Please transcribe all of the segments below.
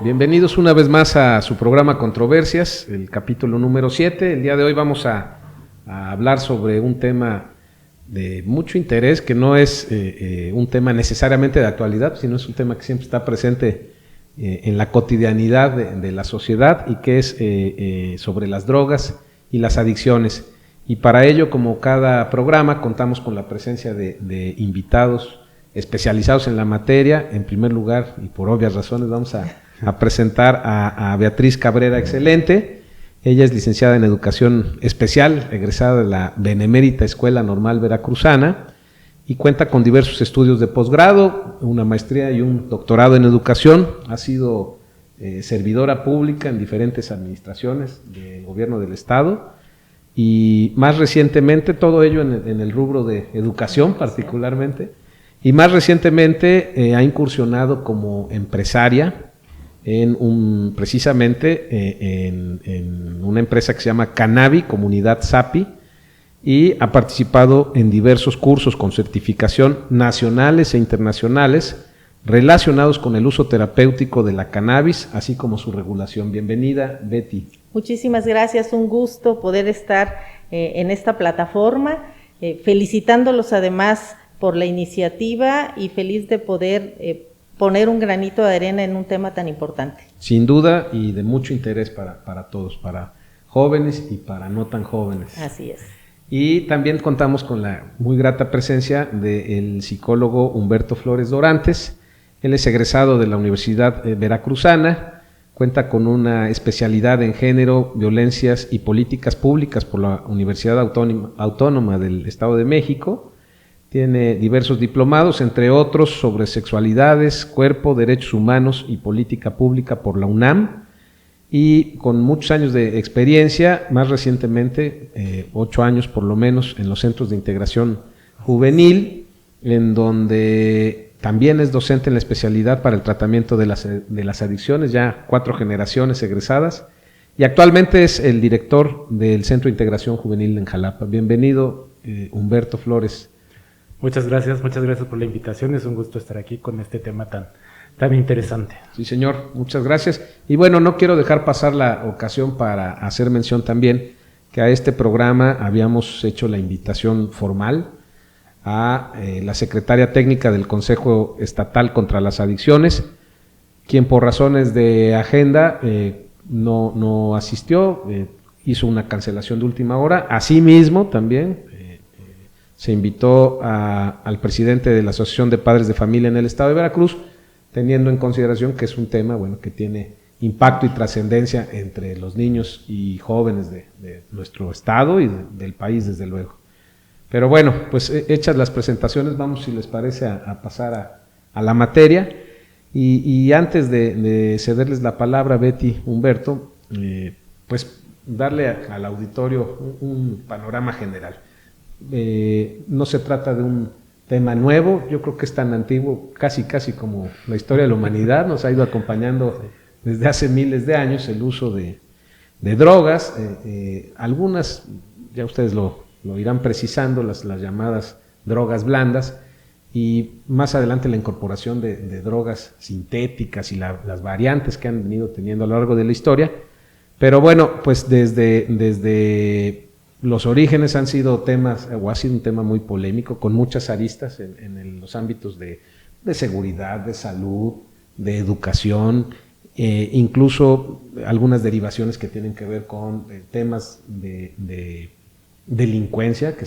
Bienvenidos una vez más a su programa Controversias, el capítulo número 7. El día de hoy vamos a hablar sobre un tema de mucho interés, que no es un tema necesariamente de actualidad, sino es un tema que siempre está presente en la cotidianidad de la sociedad, y que es sobre las drogas y las adicciones. Y para ello, como cada programa, contamos con la presencia de invitados especializados en la materia. En primer lugar, y por obvias razones, vamos a presentar a Beatriz Cabrera Excelente. Ella es licenciada en Educación Especial, egresada de la Benemérita Escuela Normal Veracruzana, y cuenta con diversos estudios de posgrado, una maestría y un doctorado en educación. Ha sido servidora pública en diferentes administraciones del gobierno del estado, y más recientemente, todo ello en el rubro de educación particularmente, y más recientemente ha incursionado como empresaria precisamente en una empresa que se llama Canavi, Comunidad SAPI, y ha participado en diversos cursos con certificación nacionales e internacionales relacionados con el uso terapéutico de la cannabis, así como su regulación. Bienvenida, Betty. Muchísimas gracias, un gusto poder estar en esta plataforma, felicitándolos además por la iniciativa y feliz de poder poner un granito de arena en un tema tan importante. Sin duda, y de mucho interés para todos, para jóvenes y para no tan jóvenes. Así es. Y también contamos con la muy grata presencia del psicólogo Humberto Flores Dorantes. Él es egresado de la Universidad Veracruzana, cuenta con una especialidad en género, violencias y políticas públicas por la Universidad Autónoma del Estado de México. Tiene diversos diplomados, entre otros sobre sexualidades, cuerpo, derechos humanos y política pública por la UNAM, y con muchos años de experiencia, más recientemente 8 años por lo menos, en los centros de integración juvenil, en donde también es docente en la especialidad para el tratamiento de las adicciones, ya 4 generaciones egresadas, y actualmente es el director del Centro de Integración Juvenil en Jalapa. Bienvenido, Humberto Flores. Muchas gracias por la invitación. Es un gusto estar aquí con este tema tan interesante. Sí, señor, muchas gracias. Y bueno, no quiero dejar pasar la ocasión para hacer mención también que a este programa habíamos hecho la invitación formal a la secretaria técnica del Consejo Estatal contra las Adicciones, quien por razones de agenda no asistió, hizo una cancelación de última hora. Asimismo, también se invitó al presidente de la Asociación de Padres de Familia en el estado de Veracruz, teniendo en consideración que es un tema que tiene impacto y trascendencia entre los niños y jóvenes de nuestro estado y del país, desde luego. Pero bueno, pues hechas las presentaciones, vamos, si les parece, a pasar a la materia. Y antes de cederles la palabra, Betty, Humberto, pues darle al auditorio un panorama general. No se trata de un tema nuevo, yo creo que es tan antiguo, casi como la historia de la humanidad. Nos ha ido acompañando desde hace miles de años el uso de drogas, algunas, ya ustedes lo irán precisando, las llamadas drogas blandas, y más adelante la incorporación de drogas sintéticas y las variantes que han venido teniendo a lo largo de la historia. Pero bueno, pues desde los orígenes han sido temas, o ha sido un tema muy polémico, con muchas aristas en los ámbitos de seguridad, de salud, de educación, incluso algunas derivaciones que tienen que ver con temas de delincuencia, que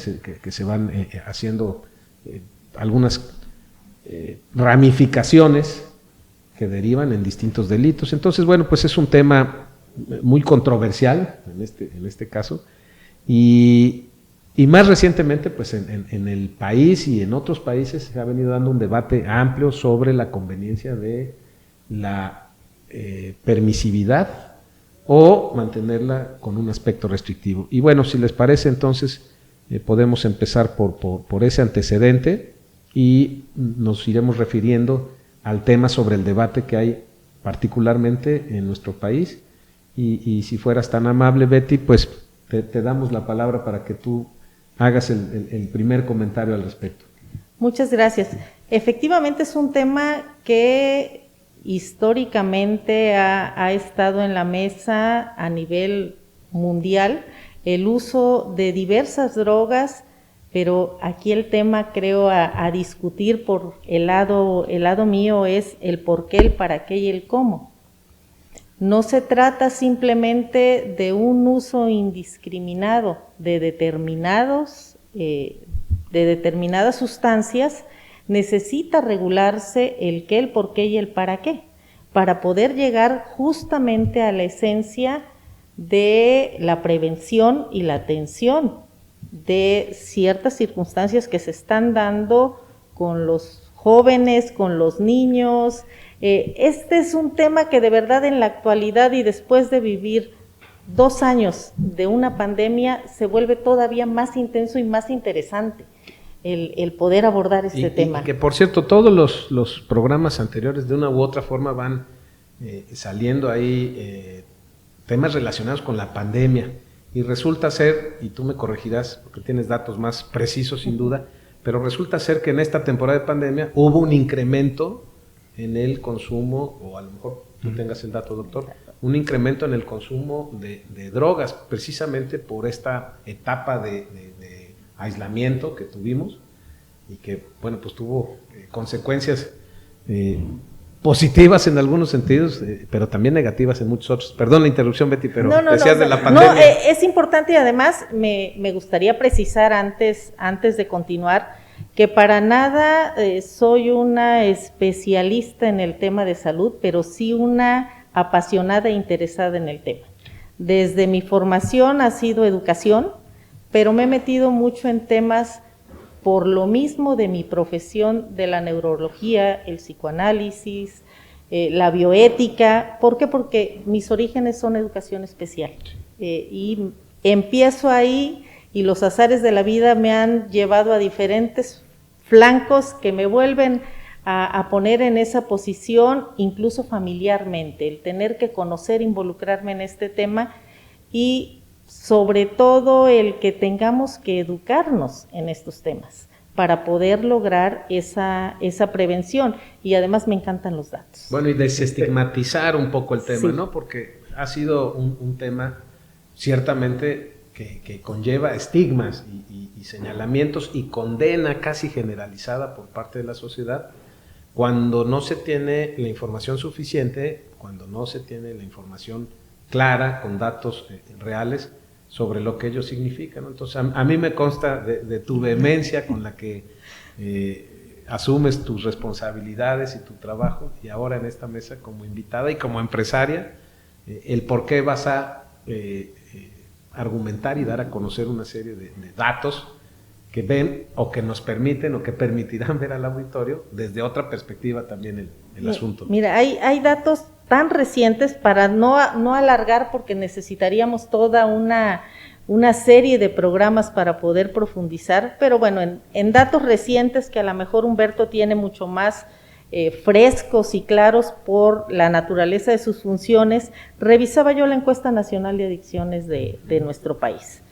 se van haciendo algunas ramificaciones que derivan en distintos delitos. Entonces, bueno, pues es un tema muy controversial en este caso. Y más recientemente, pues en el país y en otros países se ha venido dando un debate amplio sobre la conveniencia de la permisividad o mantenerla con un aspecto restrictivo. Y bueno, si les parece, entonces podemos empezar por ese antecedente y nos iremos refiriendo al tema sobre el debate que hay particularmente en nuestro país. Y si fueras tan amable, Betty, pues te damos la palabra para que tú hagas el primer comentario al respecto. Muchas gracias. Efectivamente es un tema que históricamente ha estado en la mesa a nivel mundial, el uso de diversas drogas, pero aquí el tema creo a discutir por el lado mío es el por qué, el para qué y el cómo. No se trata simplemente de un uso indiscriminado de determinadas sustancias, necesita regularse el qué, el por qué y el para qué, para poder llegar justamente a la esencia de la prevención y la atención de ciertas circunstancias que se están dando con los jóvenes, con los niños. Este es un tema que de verdad en la actualidad y después de vivir 2 años de una pandemia se vuelve todavía más intenso y más interesante el poder abordar este tema. Y que por cierto, todos los programas anteriores de una u otra forma van saliendo ahí temas relacionados con la pandemia y resulta ser, y tú me corregirás porque tienes datos más precisos sin duda, pero resulta ser que en esta temporada de pandemia hubo un incremento en el consumo, o a lo mejor tú tengas el dato, doctor, un incremento en el consumo de drogas, precisamente por esta etapa de aislamiento que tuvimos y que, bueno, pues tuvo consecuencias positivas en algunos sentidos, pero también negativas en muchos otros. Perdón la interrupción, Betty, pero decías de la pandemia. No, es importante y además me gustaría precisar antes de continuar que para nada soy una especialista en el tema de salud, pero sí una apasionada e interesada en el tema. Desde mi formación ha sido educación, pero me he metido mucho en temas por lo mismo de mi profesión de la neurología, el psicoanálisis, la bioética. ¿Por qué? Porque mis orígenes son educación especial. Y empiezo ahí y los azares de la vida me han llevado a diferentes flancos que me vuelven a poner en esa posición, incluso familiarmente, el tener que conocer, involucrarme en este tema y sobre todo el que tengamos que educarnos en estos temas para poder lograr esa prevención. Y además me encantan los datos. Bueno, y desestigmatizar un poco el tema, sí, ¿no? Porque ha sido un tema ciertamente que conlleva estigmas y señalamientos y condena casi generalizada por parte de la sociedad cuando no se tiene la información suficiente, cuando no se tiene la información clara, con datos reales sobre lo que ello significa, ¿no? Entonces, a mí me consta de tu vehemencia con la que asumes tus responsabilidades y tu trabajo, y ahora en esta mesa como invitada y como empresaria, el por qué vas a argumentar y dar a conocer una serie de datos que ven o que nos permiten o que permitirán ver al auditorio desde otra perspectiva también el asunto. Mira, hay datos tan recientes para no alargar porque necesitaríamos toda una serie de programas para poder profundizar, pero bueno, en datos recientes que a lo mejor Humberto tiene mucho más frescos y claros por la naturaleza de sus funciones, revisaba yo la encuesta nacional de adicciones de nuestro país,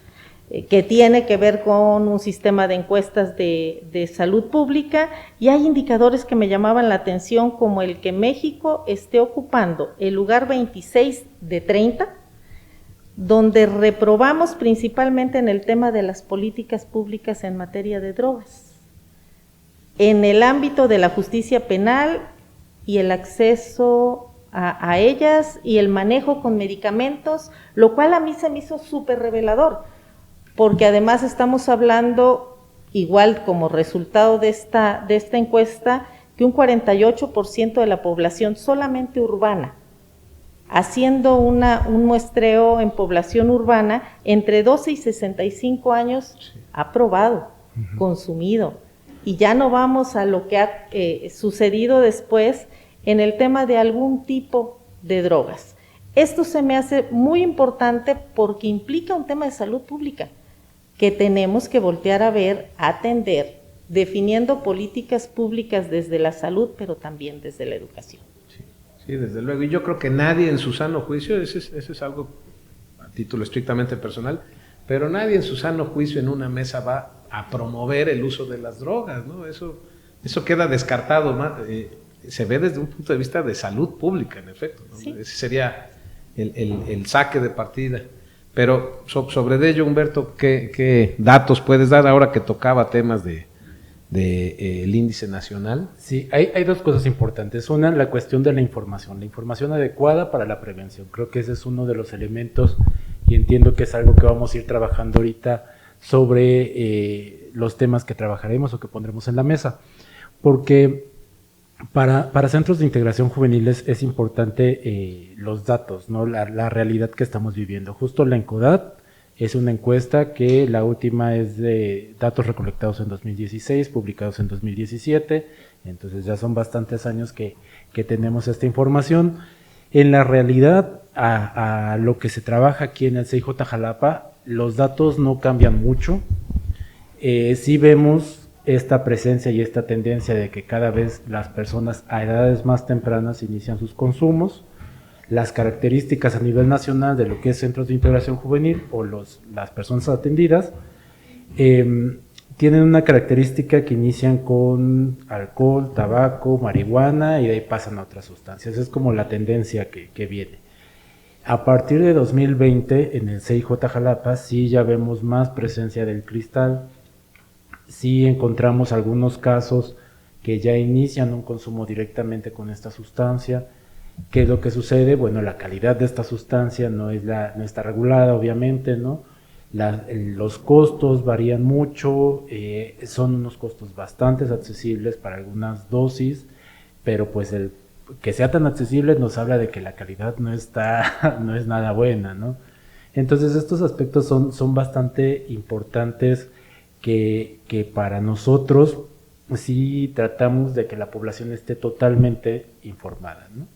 que tiene que ver con un sistema de encuestas de salud pública, y hay indicadores que me llamaban la atención, como el que México esté ocupando el lugar 26 de 30, donde reprobamos principalmente en el tema de las políticas públicas en materia de drogas, en el ámbito de la justicia penal y el acceso a ellas y el manejo con medicamentos, lo cual a mí se me hizo súper revelador, porque además estamos hablando, igual como resultado de esta encuesta, que un 48% de la población solamente urbana, haciendo un muestreo en población urbana, entre 12 y 65 años, ha probado, consumido, y ya no vamos a lo que ha sucedido después en el tema de algún tipo de drogas. Esto se me hace muy importante porque implica un tema de salud pública que tenemos que voltear a ver, atender, definiendo políticas públicas desde la salud, pero también desde la educación. Sí, desde luego. Y yo creo que nadie en su sano juicio, eso es algo a título estrictamente personal, pero nadie en su sano juicio en una mesa va a promover el uso de las drogas, ¿no? Eso queda descartado, se ve desde un punto de vista de salud pública, en efecto, ¿no? Sí. Ese sería el saque de partida. Pero sobre ello, Humberto, ¿qué datos puedes dar ahora que tocaba temas el índice nacional? Sí, hay dos cosas importantes. Una, la cuestión de la información adecuada para la prevención. Creo que ese es uno de los elementos y entiendo que es algo que vamos a ir trabajando ahorita sobre los temas que trabajaremos o que pondremos en la mesa. Porque para centros de integración juveniles es importante los datos, ¿no? La realidad que estamos viviendo. Justo la ENCODAT es una encuesta que la última es de datos recolectados en 2016, publicados en 2017, entonces ya son bastantes años que tenemos esta información. En la realidad, a lo que se trabaja aquí en el CIJ Jalapa, los datos no cambian mucho. Sí vemos esta presencia y esta tendencia de que cada vez las personas a edades más tempranas inician sus consumos. Las características a nivel nacional de lo que es centros de integración juvenil o las personas atendidas tienen una característica que inician con alcohol, tabaco, marihuana y de ahí pasan a otras sustancias. Es como la tendencia que viene. A partir de 2020 en el CIJ Jalapa sí ya vemos más presencia del cristal, sí encontramos algunos casos que ya inician un consumo directamente con esta sustancia. ¿Qué es lo que sucede? Bueno, la calidad de esta sustancia no está regulada, obviamente, ¿no? Los costos varían mucho, son unos costos bastante accesibles para algunas dosis, pero pues el que sea tan accesible nos habla de que la calidad no es nada buena, ¿no? Entonces estos aspectos son bastante importantes que para nosotros sí tratamos de que la población esté totalmente informada, ¿no?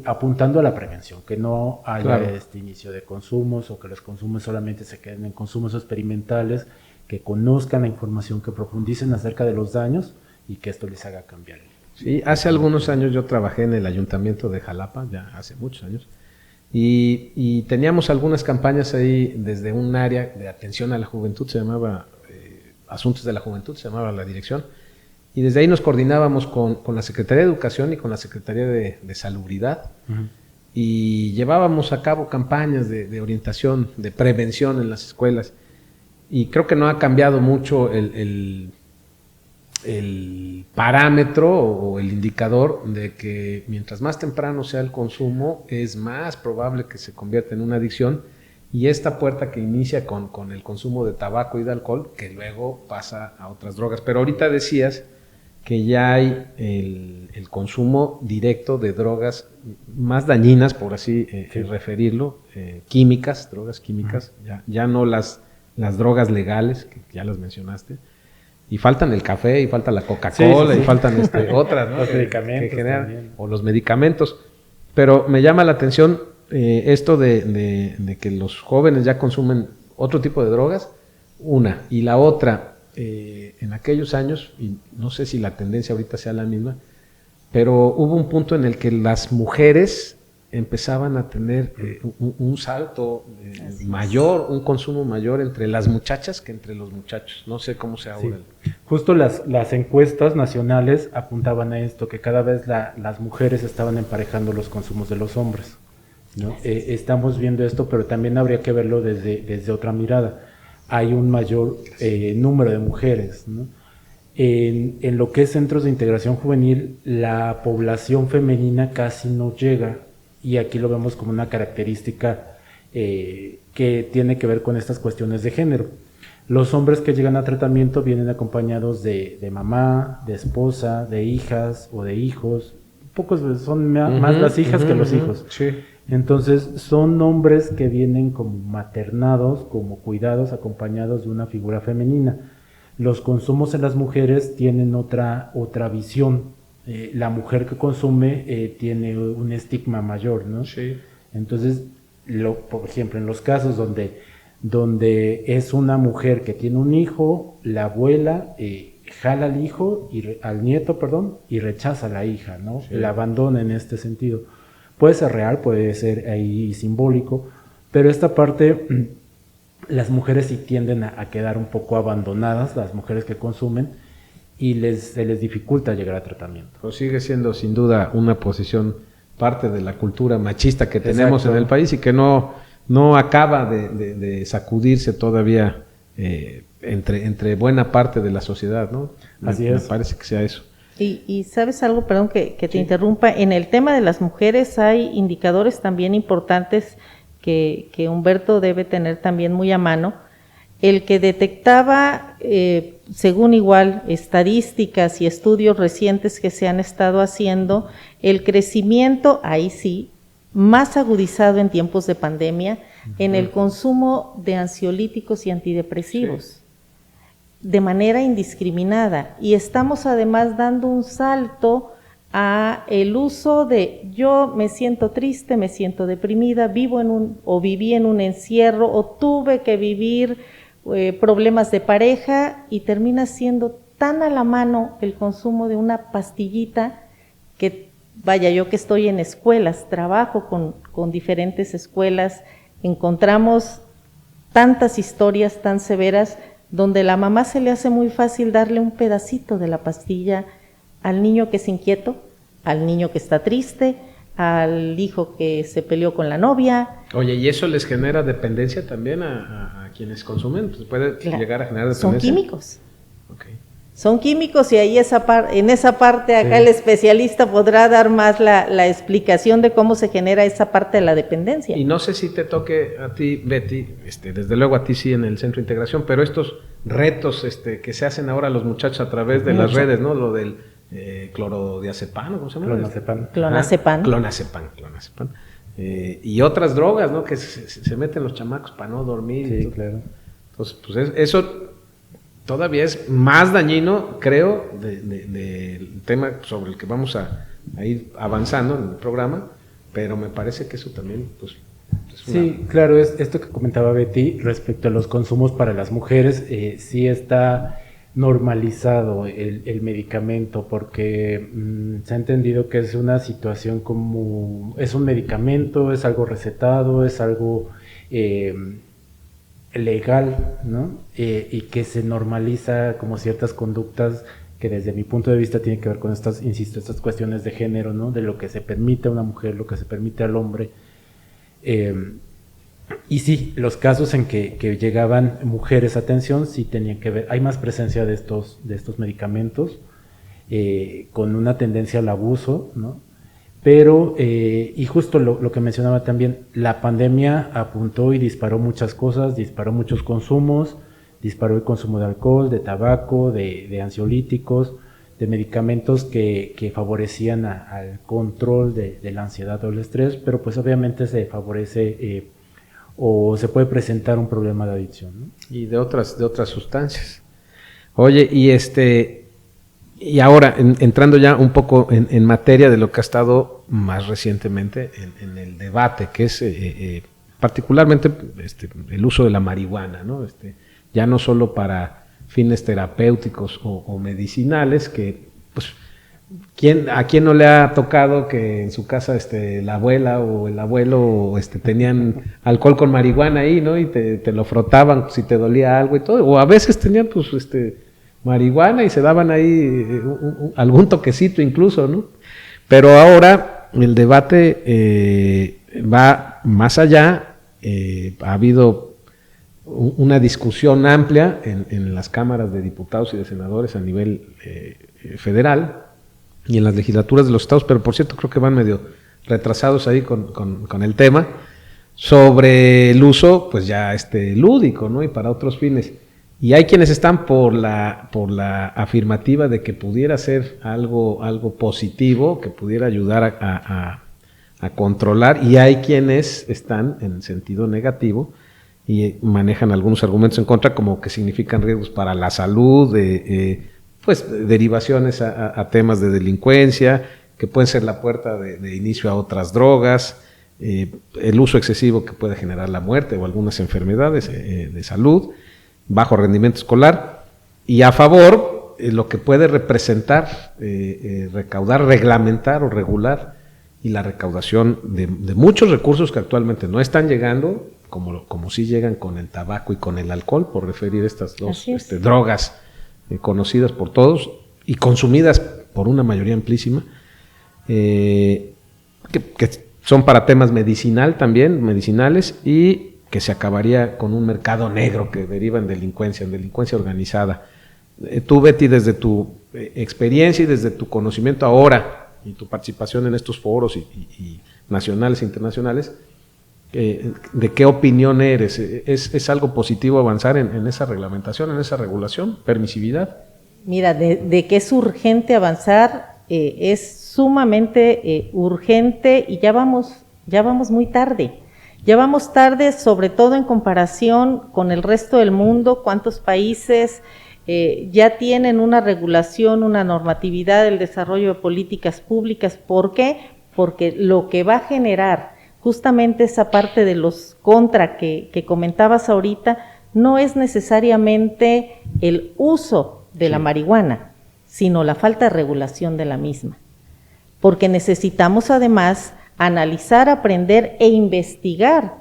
Apuntando a la prevención, que no haya este inicio de consumos o que los consumos solamente se queden en consumos experimentales, que conozcan la información, que profundicen acerca de los daños y que esto les haga cambiar. Sí, hace algunos años yo trabajé en el Ayuntamiento de Jalapa, ya hace muchos años, y teníamos algunas campañas ahí desde un área de atención a la juventud, se llamaba Asuntos de la Juventud, se llamaba la dirección, y desde ahí nos coordinábamos con la Secretaría de Educación y con la Secretaría de Salubridad, y llevábamos a cabo campañas de orientación, de prevención en las escuelas, y creo que no ha cambiado mucho el parámetro o el indicador de que mientras más temprano sea el consumo, es más probable que se convierta en una adicción, y esta puerta que inicia con el consumo de tabaco y de alcohol, que luego pasa a otras drogas. Pero ahorita decías que ya hay el consumo directo de drogas más dañinas, por así referirlo, químicas, drogas químicas, ya no las drogas legales, que ya las mencionaste, y faltan el café, y falta la Coca-Cola, y faltan otras, ¿no? Los medicamentos o los medicamentos. Pero me llama la atención esto de que los jóvenes ya consumen otro tipo de drogas, una, y la otra, en aquellos años, y no sé si la tendencia ahorita sea la misma, pero hubo un punto en el que las mujeres empezaban a tener un salto mayor, un consumo mayor entre las muchachas que entre los muchachos. No sé cómo sea ahora. Sí. Justo las encuestas nacionales apuntaban a esto, que cada vez las mujeres estaban emparejando los consumos de los hombres, ¿no? Estamos viendo esto, pero también habría que verlo desde otra mirada. Hay un mayor número de mujeres, ¿no? En lo que es centros de integración juvenil, la población femenina casi no llega, y aquí lo vemos como una característica que tiene que ver con estas cuestiones de género. Los hombres que llegan a tratamiento vienen acompañados de mamá, de esposa, de hijas o de hijos. Pocos son más las hijas que los hijos. Sí. Entonces son hombres que vienen como maternados, como cuidados, acompañados de una figura femenina. Los consumos en las mujeres tienen otra visión. La mujer que consume tiene un estigma mayor, ¿no? Sí. Entonces, por ejemplo, en los casos donde es una mujer que tiene un hijo, la abuela jala al nieto, y rechaza a la hija, ¿no? Sí. La abandona en este sentido. Puede ser real, puede ser ahí simbólico, pero esta parte las mujeres sí tienden a quedar un poco abandonadas, las mujeres que consumen, y se les dificulta llegar a tratamiento. Pero sigue siendo sin duda una posición parte de la cultura machista que tenemos en el país y que no acaba de sacudirse todavía entre buena parte de la sociedad, ¿no? Así es. Me parece que sea eso. Y sabes algo, perdón que te interrumpa, en el tema de las mujeres hay indicadores también importantes que Humberto debe tener también muy a mano. El que detectaba, según igual estadísticas y estudios recientes que se han estado haciendo, el crecimiento, ahí sí, más agudizado en tiempos de pandemia, en el consumo de ansiolíticos y antidepresivos. Sí. De manera indiscriminada, y estamos además dando un salto a el uso de yo me siento triste, me siento deprimida, viví en un encierro o tuve que vivir problemas de pareja, y termina siendo tan a la mano el consumo de una pastillita que, vaya, yo que estoy en escuelas, trabajo con diferentes escuelas, encontramos tantas historias tan severas donde la mamá se le hace muy fácil darle un pedacito de la pastilla al niño que es inquieto, al niño que está triste, al hijo que se peleó con la novia. Oye, ¿y eso les genera dependencia también a quienes consumen? Pues puede llegar a generar dependencia. Son químicos. Okay. Son químicos, y ahí en esa parte acá sí. El especialista podrá dar más la explicación de cómo se genera esa parte de la dependencia. Y no sé si te toque a ti, Betty, desde luego a ti sí en el Centro de Integración, pero estos retos que se hacen ahora los muchachos a través de las redes, ¿no? Lo del clorodiazepam, ¿cómo se llama? Clonazepam. Clonazepam. Y otras drogas, ¿no? Que se meten los chamacos para no dormir. Sí, claro. Entonces, pues eso todavía es más dañino, creo, del tema sobre el que vamos a ir avanzando en el programa, pero me parece que eso también, pues, sí, claro, es esto que comentaba Betty respecto a los consumos para las mujeres. Sí está normalizado el medicamento, porque se ha entendido que es una situación como, es un medicamento, es algo recetado, es algo legal, ¿no? Y que se normaliza como ciertas conductas que desde mi punto de vista tienen que ver con estas, insisto, estas cuestiones de género, ¿no? De lo que se permite a una mujer, lo que se permite al hombre. Y sí, los casos en que llegaban mujeres a atención sí tenían que ver, hay más presencia de estos medicamentos, con una tendencia al abuso, ¿no? Pero, y justo lo que mencionaba también, la pandemia apuntó y disparó muchas cosas, disparó muchos consumos, disparó el consumo de alcohol, de tabaco, de ansiolíticos, de medicamentos que favorecían al control de la ansiedad o el estrés, pero pues obviamente se favorece o se puede presentar un problema de adicción, ¿no? Y de otras sustancias. Oye, y ahora, entrando ya un poco en materia de lo que ha estado más recientemente en el debate, que es particularmente el uso de la marihuana, ¿no? Ya no solo para fines terapéuticos o medicinales, que pues ¿a quién no le ha tocado que en su casa la abuela o el abuelo tenían alcohol con marihuana ahí, ¿no? Y te lo frotaban si te dolía algo y todo, o a veces tenían pues marihuana y se daban ahí algún toquecito incluso, ¿no? Pero ahora el debate va más allá. Ha habido una discusión amplia en las cámaras de diputados y de senadores a nivel federal y en las legislaturas de los estados, pero por cierto creo que van medio retrasados ahí con el tema, sobre el uso pues ya lúdico, ¿no? Y para otros fines. Y hay quienes están por la afirmativa de que pudiera ser algo positivo, que pudiera ayudar a controlar, y hay quienes están en sentido negativo y manejan algunos argumentos en contra, como que significan riesgos para la salud, pues derivaciones a temas de delincuencia, que pueden ser la puerta de inicio a otras drogas, el uso excesivo que puede generar la muerte o algunas enfermedades de salud, bajo rendimiento escolar, y a favor lo que puede representar recaudar, reglamentar o regular, y la recaudación de muchos recursos que actualmente no están llegando, como sí llegan con el tabaco y con el alcohol, por referir estas dos drogas conocidas por todos y consumidas por una mayoría amplísima, que son para temas medicinales, y que se acabaría con un mercado negro que deriva en delincuencia organizada. Tú, Betty, desde tu experiencia y desde tu conocimiento ahora y tu participación en estos foros y nacionales e internacionales, ¿de qué opinión eres? ¿Es algo positivo avanzar en esa reglamentación, en esa regulación, permisividad? Mira, de que es urgente avanzar, es sumamente urgente, y ya vamos muy tarde. Ya vamos tarde, sobre todo en comparación con el resto del mundo. ¿Cuántos países ya tienen una regulación, una normatividad del desarrollo de políticas públicas? ¿Por qué? Porque lo que va a generar justamente esa parte de los contra que comentabas ahorita no es necesariamente el uso de la marihuana, sino la falta de regulación de la misma. Porque necesitamos además analizar, aprender e investigar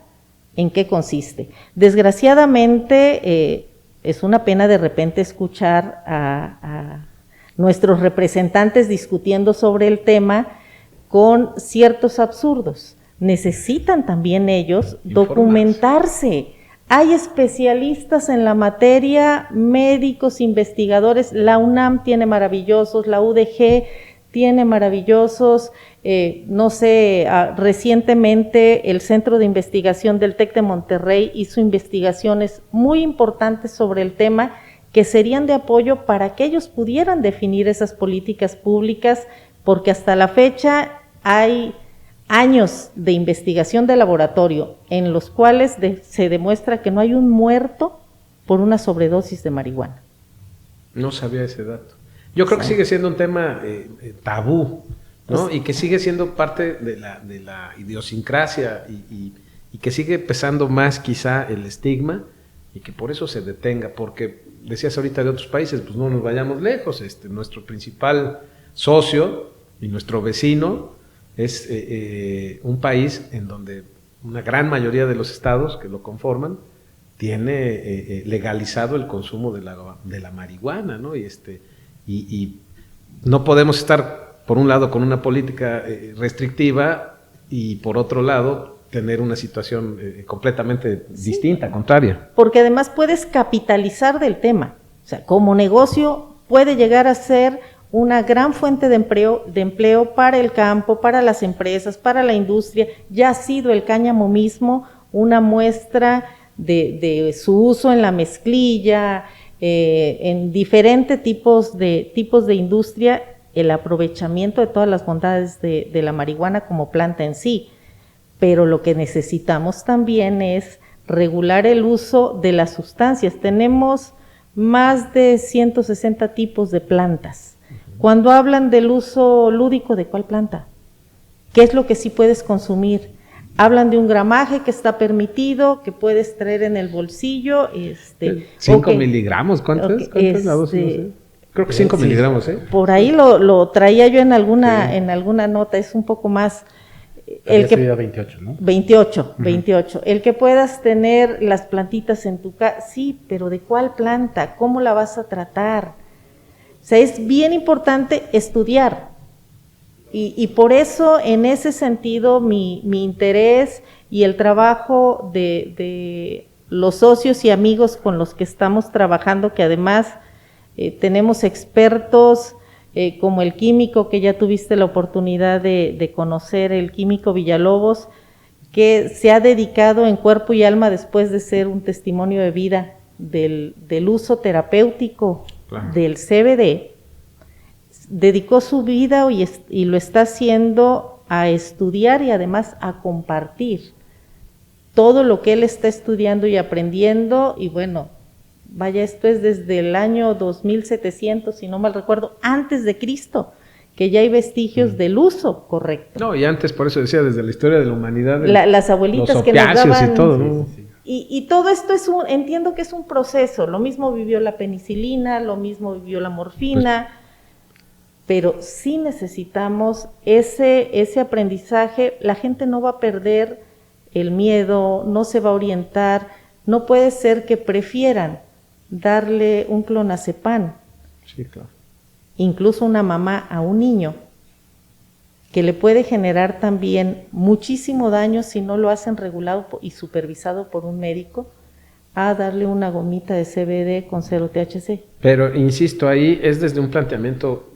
en qué consiste. Desgraciadamente, es una pena de repente escuchar a nuestros representantes discutiendo sobre el tema con ciertos absurdos. Necesitan también ellos documentarse. Hay especialistas en la materia, médicos, investigadores. La UNAM tiene maravillosos, la UDG tiene maravillosos, recientemente el Centro de Investigación del TEC de Monterrey hizo investigaciones muy importantes sobre el tema que serían de apoyo para que ellos pudieran definir esas políticas públicas, porque hasta la fecha hay años de investigación de laboratorio en los cuales se demuestra que no hay un muerto por una sobredosis de marihuana. No sabía ese dato. Yo creo que sigue siendo un tema tabú, ¿no? Y que sigue siendo parte de la idiosincrasia y que sigue pesando más quizá el estigma, y que por eso se detenga, porque decías ahorita de otros países, pues no nos vayamos lejos. Nuestro principal socio y nuestro vecino es un país en donde una gran mayoría de los estados que lo conforman tiene legalizado el consumo de la marihuana, ¿no? Y no podemos estar, por un lado, con una política restrictiva, y por otro lado, tener una situación completamente distinta, contraria. Porque además puedes capitalizar del tema. O sea, como negocio puede llegar a ser una gran fuente de empleo para el campo, para las empresas, para la industria. Ya ha sido el cáñamo mismo una muestra de su uso en la mezclilla, en diferentes tipos de industria, el aprovechamiento de todas las bondades de la marihuana como planta en sí. Pero lo que necesitamos también es regular el uso de las sustancias. Tenemos más de 160 tipos de plantas. Cuando hablan del uso lúdico, ¿de cuál planta? ¿Qué es lo que sí puedes consumir? Hablan de un gramaje que está permitido, que puedes traer en el bolsillo. 5 miligramos, ¿cuánto es la dosis? No sé. Creo que 5 miligramos, ¿eh? Por ahí lo traía yo en alguna nota, es un poco más. El que 28, ¿no? 28. El que puedas tener las plantitas en tu casa, sí, pero ¿de cuál planta? ¿Cómo la vas a tratar? O sea, es bien importante estudiar. Y por eso, en ese sentido, mi interés y el trabajo de los socios y amigos con los que estamos trabajando, que además tenemos expertos como el químico que ya tuviste la oportunidad de conocer, el químico Villalobos, que se ha dedicado en cuerpo y alma, después de ser un testimonio de vida del uso terapéutico del CBD, dedicó su vida y lo está haciendo a estudiar y además a compartir todo lo que él está estudiando y aprendiendo. Y bueno, vaya, esto es desde el año 2700, si no mal recuerdo, antes de Cristo, que ya hay vestigios del uso correcto. No, y antes, por eso decía, desde la historia de la humanidad, las abuelitas los que nos daban y todo, ¿no? Y todo esto entiendo que es un proceso. Lo mismo vivió la penicilina, lo mismo vivió la morfina, pero sí necesitamos ese aprendizaje. La gente no va a perder el miedo, no se va a orientar. No puede ser que prefieran darle un clonazepam, Sí, claro. incluso una mamá a un niño, que le puede generar también muchísimo daño si no lo hacen regulado y supervisado por un médico, a darle una gomita de CBD con 0 THC. Pero insisto, ahí es desde un planteamiento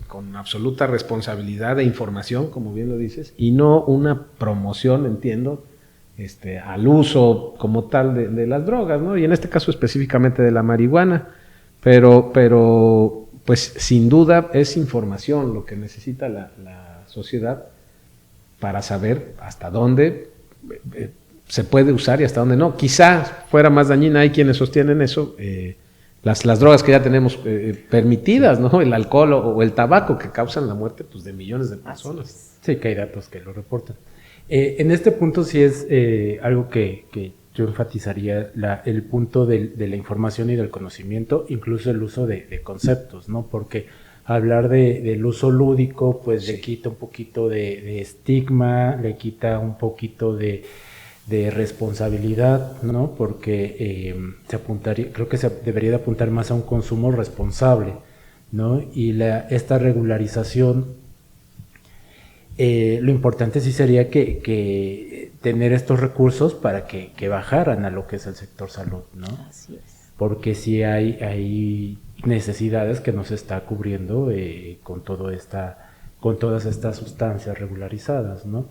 con absoluta responsabilidad de información, como bien lo dices, y no una promoción, entiendo, al uso como tal de las drogas, ¿no? Y en este caso específicamente de la marihuana, pero pues sin duda es información lo que necesita la sociedad para saber hasta dónde se puede usar y hasta dónde no. Quizás fuera más dañina, hay quienes sostienen eso, las drogas que ya tenemos permitidas, ¿no? El alcohol o el tabaco, que causan la muerte pues, de millones de personas. Sí, que hay datos que lo reportan. En este punto sí es algo que yo enfatizaría, el punto de la información y del conocimiento, incluso el uso de conceptos, ¿no? Porque hablar del uso lúdico, pues le quita un poquito de estigma, le quita un poquito de responsabilidad, ¿no? Porque creo que se debería de apuntar más a un consumo responsable, ¿no? Y esta regularización, lo importante sí sería que tener estos recursos para que bajaran a lo que es el sector salud, ¿no? Así es. Porque sí hay necesidades que no se está cubriendo con todas estas sustancias regularizadas, ¿no?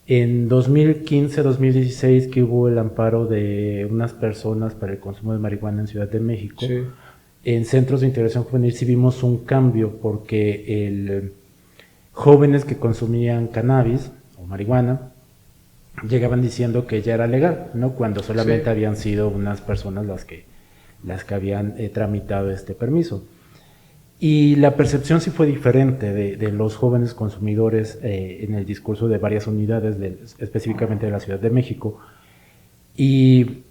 En 2015-2016 que hubo el amparo de unas personas para el consumo de marihuana en Ciudad de México, sí. En centros de integración juvenil sí vimos un cambio porque jóvenes que consumían cannabis o marihuana llegaban diciendo que ya era legal, ¿no? Cuando solamente sí. Habían sido unas personas las que habían tramitado este permiso. Y la percepción sí fue diferente de los jóvenes consumidores en el discurso de varias unidades, específicamente de la Ciudad de México. Y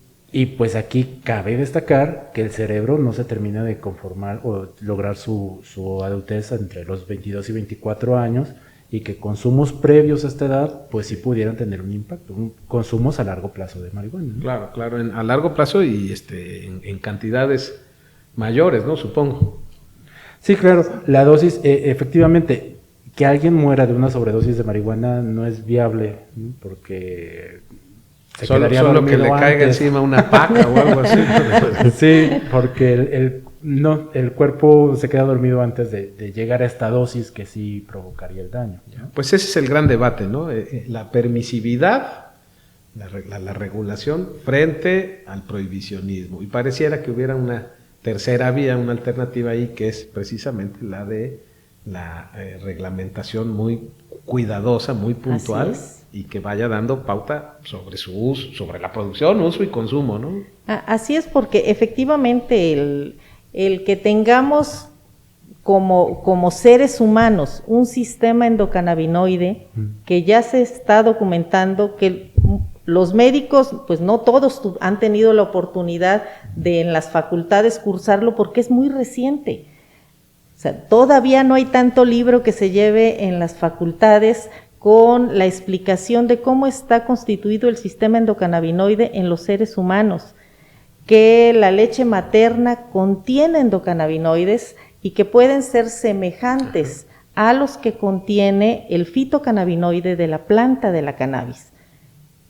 pues aquí cabe destacar que el cerebro no se termina de conformar o lograr su adultez entre los 22 y 24 años, y que consumos previos a esta edad pues sí pudieran tener un impacto, consumos a largo plazo de marihuana, ¿no? Claro, a largo plazo y en cantidades mayores, ¿no? Supongo. Sí, claro, la dosis, efectivamente, que alguien muera de una sobredosis de marihuana no es viable, ¿no? Porque solo que le caiga encima una paca o algo así. Sí, porque el cuerpo se queda dormido antes de llegar a esta dosis que sí provocaría el daño, ¿no? Pues ese es el gran debate, ¿no? La permisividad, la regulación frente al prohibicionismo. Y pareciera que hubiera una tercera vía, una alternativa ahí, que es precisamente la de la reglamentación muy cuidadosa, muy puntual, y que vaya dando pauta sobre su uso, sobre la producción, uso y consumo, ¿no? Así es, porque efectivamente el que tengamos como seres humanos un sistema endocannabinoide que ya se está documentando, que los médicos, pues no todos han tenido la oportunidad de en las facultades cursarlo porque es muy reciente. O sea, todavía no hay tanto libro que se lleve en las facultades con la explicación de cómo está constituido el sistema endocannabinoide en los seres humanos, que la leche materna contiene endocannabinoides y que pueden ser semejantes a los que contiene el fitocannabinoide de la planta de la cannabis.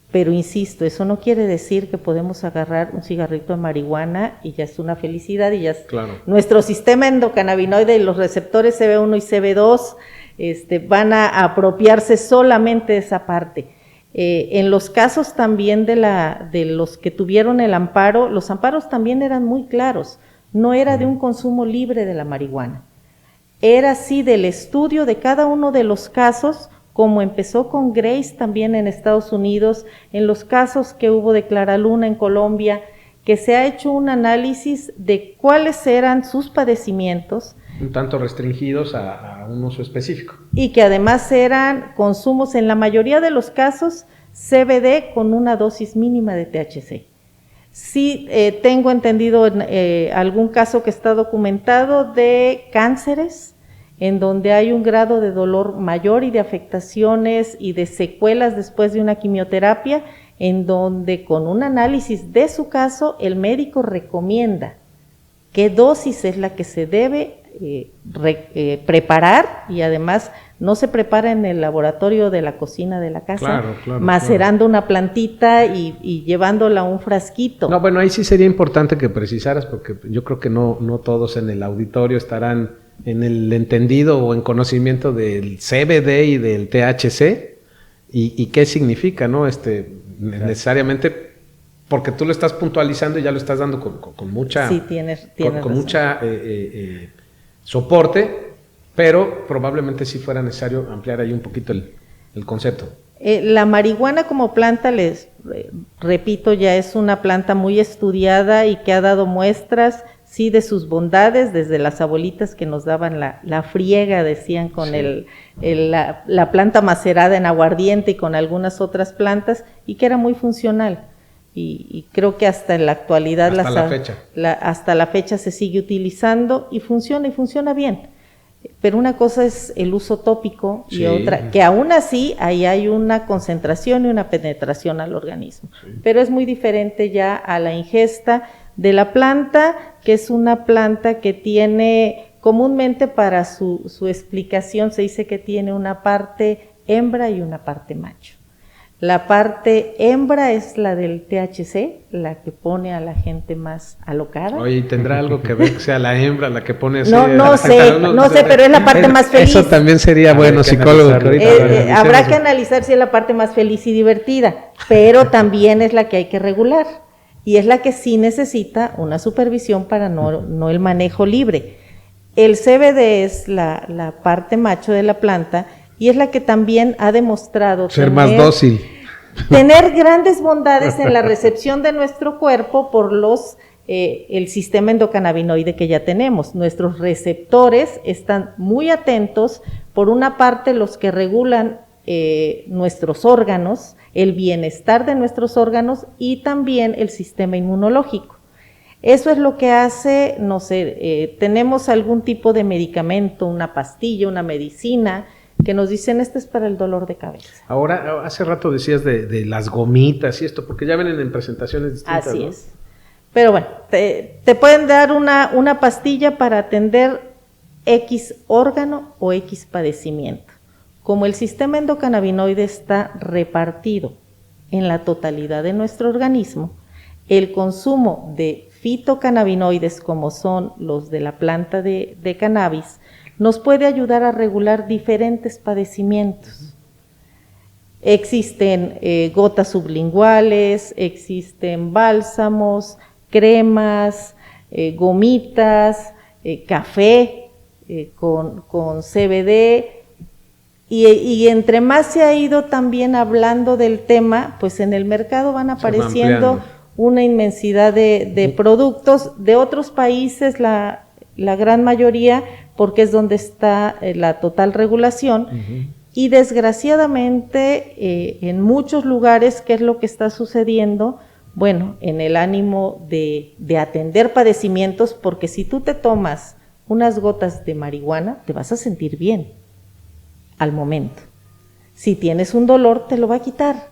Pero insisto, eso no quiere decir que podemos agarrar un cigarrito de marihuana y ya es una felicidad y ya es nuestro sistema endocannabinoide y los receptores CB1 y CB2 van a apropiarse solamente de esa parte. En los casos también de los que tuvieron el amparo, los amparos también eran muy claros, no era de un consumo libre de la marihuana, era sí del estudio de cada uno de los casos, como empezó con Grace también en Estados Unidos, en los casos que hubo de Clara Luna en Colombia, que se ha hecho un análisis de cuáles eran sus padecimientos. Un tanto restringidos a un uso específico. Y que además eran consumos, en la mayoría de los casos, CBD con una dosis mínima de THC. Sí, tengo entendido algún caso que está documentado de cánceres, en donde hay un grado de dolor mayor y de afectaciones y de secuelas después de una quimioterapia, en donde con un análisis de su caso el médico recomienda qué dosis es la que se debe preparar, y además no se prepara en el laboratorio de la cocina de la casa, macerando una plantita y llevándola a un frasquito. No, bueno, ahí sí sería importante que precisaras, porque yo creo que no todos en el auditorio estarán en el entendido o en conocimiento del CBD y del THC y qué significa, ¿no? Necesariamente, porque tú lo estás puntualizando y ya lo estás dando con mucha, sí, tienes con mucha soporte, pero probablemente sí fuera necesario ampliar ahí un poquito el concepto. La marihuana como planta, les repito, ya es una planta muy estudiada y que ha dado muestras, sí, de sus bondades, desde las abuelitas que nos daban la friega, decían, con sí, la planta macerada en aguardiente y con algunas otras plantas, y que era muy funcional. Y creo que hasta en la actualidad, hasta la fecha se sigue utilizando y funciona bien. Pero una cosa es el uso tópico y otra, que aún así ahí hay una concentración y una penetración al organismo. Sí. Pero es muy diferente ya a la ingesta de la planta, que es una planta que tiene, comúnmente para su explicación se dice que tiene una parte hembra y una parte macho. La parte hembra es la del THC, la que pone a la gente más alocada. Oye, ¿y tendrá algo que ver que sea la hembra la que pone así? No sé, pero es la parte más feliz. Eso también sería bueno, psicólogo. Habrá que analizar si es la parte más feliz y divertida, pero también es la que hay que regular. Y es la que sí necesita una supervisión para no el manejo libre. El CBD es la parte macho de la planta, y es la que también ha demostrado ser más dócil, tener grandes bondades en la recepción de nuestro cuerpo por el sistema endocannabinoide que ya tenemos. Nuestros receptores están muy atentos, por una parte los que regulan nuestros órganos, el bienestar de nuestros órganos, y también el sistema inmunológico. Eso es lo que hace, no sé, tenemos algún tipo de medicamento, una pastilla, una medicina, que nos dicen, este es para el dolor de cabeza. Ahora, hace rato decías de las gomitas y esto, porque ya vienen en presentaciones distintas. Así, ¿no? Es. Pero bueno, te pueden dar una pastilla para atender X órgano o X padecimiento. Como el sistema endocannabinoide está repartido en la totalidad de nuestro organismo, el consumo de fitocannabinoides, como son los de la planta de cannabis, nos puede ayudar a regular diferentes padecimientos. Existen gotas sublinguales, existen bálsamos, cremas, gomitas, café con CBD, y entre más se ha ido también hablando del tema, pues en el mercado van apareciendo una inmensidad de productos de otros países, la gran mayoría, porque es donde está la total regulación. Y desgraciadamente en muchos lugares, ¿qué es lo que está sucediendo? Bueno, en el ánimo de atender padecimientos, porque si tú te tomas unas gotas de marihuana, te vas a sentir bien al momento. Si tienes un dolor, te lo va a quitar,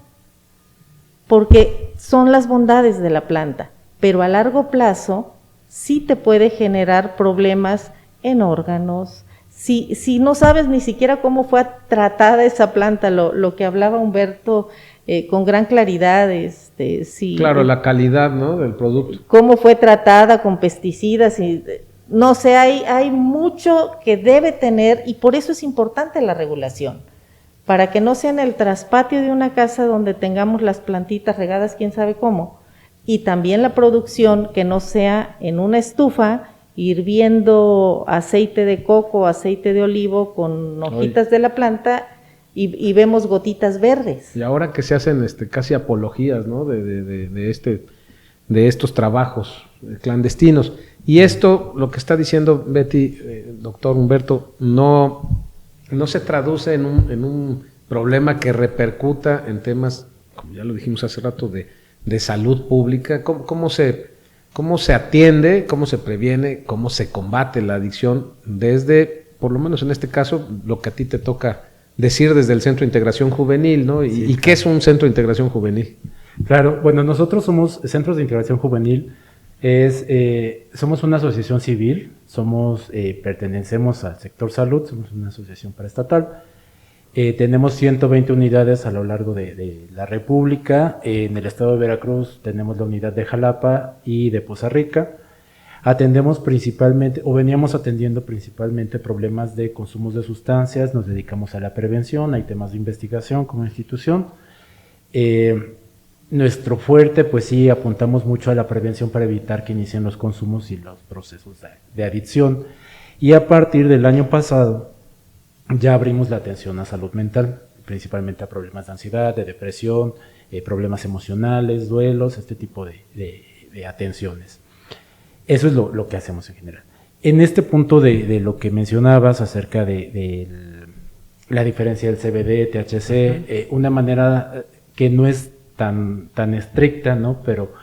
porque son las bondades de la planta, pero a largo plazo sí te puede generar problemas en órganos. Si no sabes ni siquiera cómo fue tratada esa planta, lo que hablaba Humberto con gran claridad, claro, la calidad, ¿no?, del producto. Cómo fue tratada con pesticidas, no sé, hay mucho que debe tener, y por eso es importante la regulación, para que no sea en el traspatio de una casa donde tengamos las plantitas regadas quién sabe cómo, y también la producción que no sea en una estufa hirviendo aceite de coco, aceite de olivo con hojitas de la planta y vemos gotitas verdes. Y ahora que se hacen casi apologías, ¿no?, de estos trabajos clandestinos. Y esto, lo que está diciendo Betty, doctor Humberto, no se traduce en un problema que repercuta en temas, como ya lo dijimos hace rato, de salud pública. ¿Cómo se atiende, cómo se previene, cómo se combate la adicción desde, por lo menos en este caso, lo que a ti te toca decir desde el Centro de Integración Juvenil, ¿no? ¿Y qué es un Centro de Integración Juvenil? Claro, bueno, nosotros somos Centros de Integración Juvenil, somos una asociación civil, pertenecemos al sector salud, somos una asociación paraestatal. Tenemos 120 unidades a lo largo de la República. En el estado de Veracruz tenemos la unidad de Jalapa y de Poza Rica. Atendemos principalmente, o veníamos atendiendo principalmente problemas de consumos de sustancias, nos dedicamos a la prevención, hay temas de investigación como institución. Nuestro fuerte, pues sí, apuntamos mucho a la prevención para evitar que inicien los consumos y los procesos de adicción. Y a partir del año pasado, ya abrimos la atención a salud mental, principalmente a problemas de ansiedad, de depresión, problemas emocionales, duelos, este tipo de atenciones. Eso es lo que hacemos en general. En este punto de lo que mencionabas acerca de la diferencia del CBD, THC, una manera que no es tan estricta, ¿no? Pero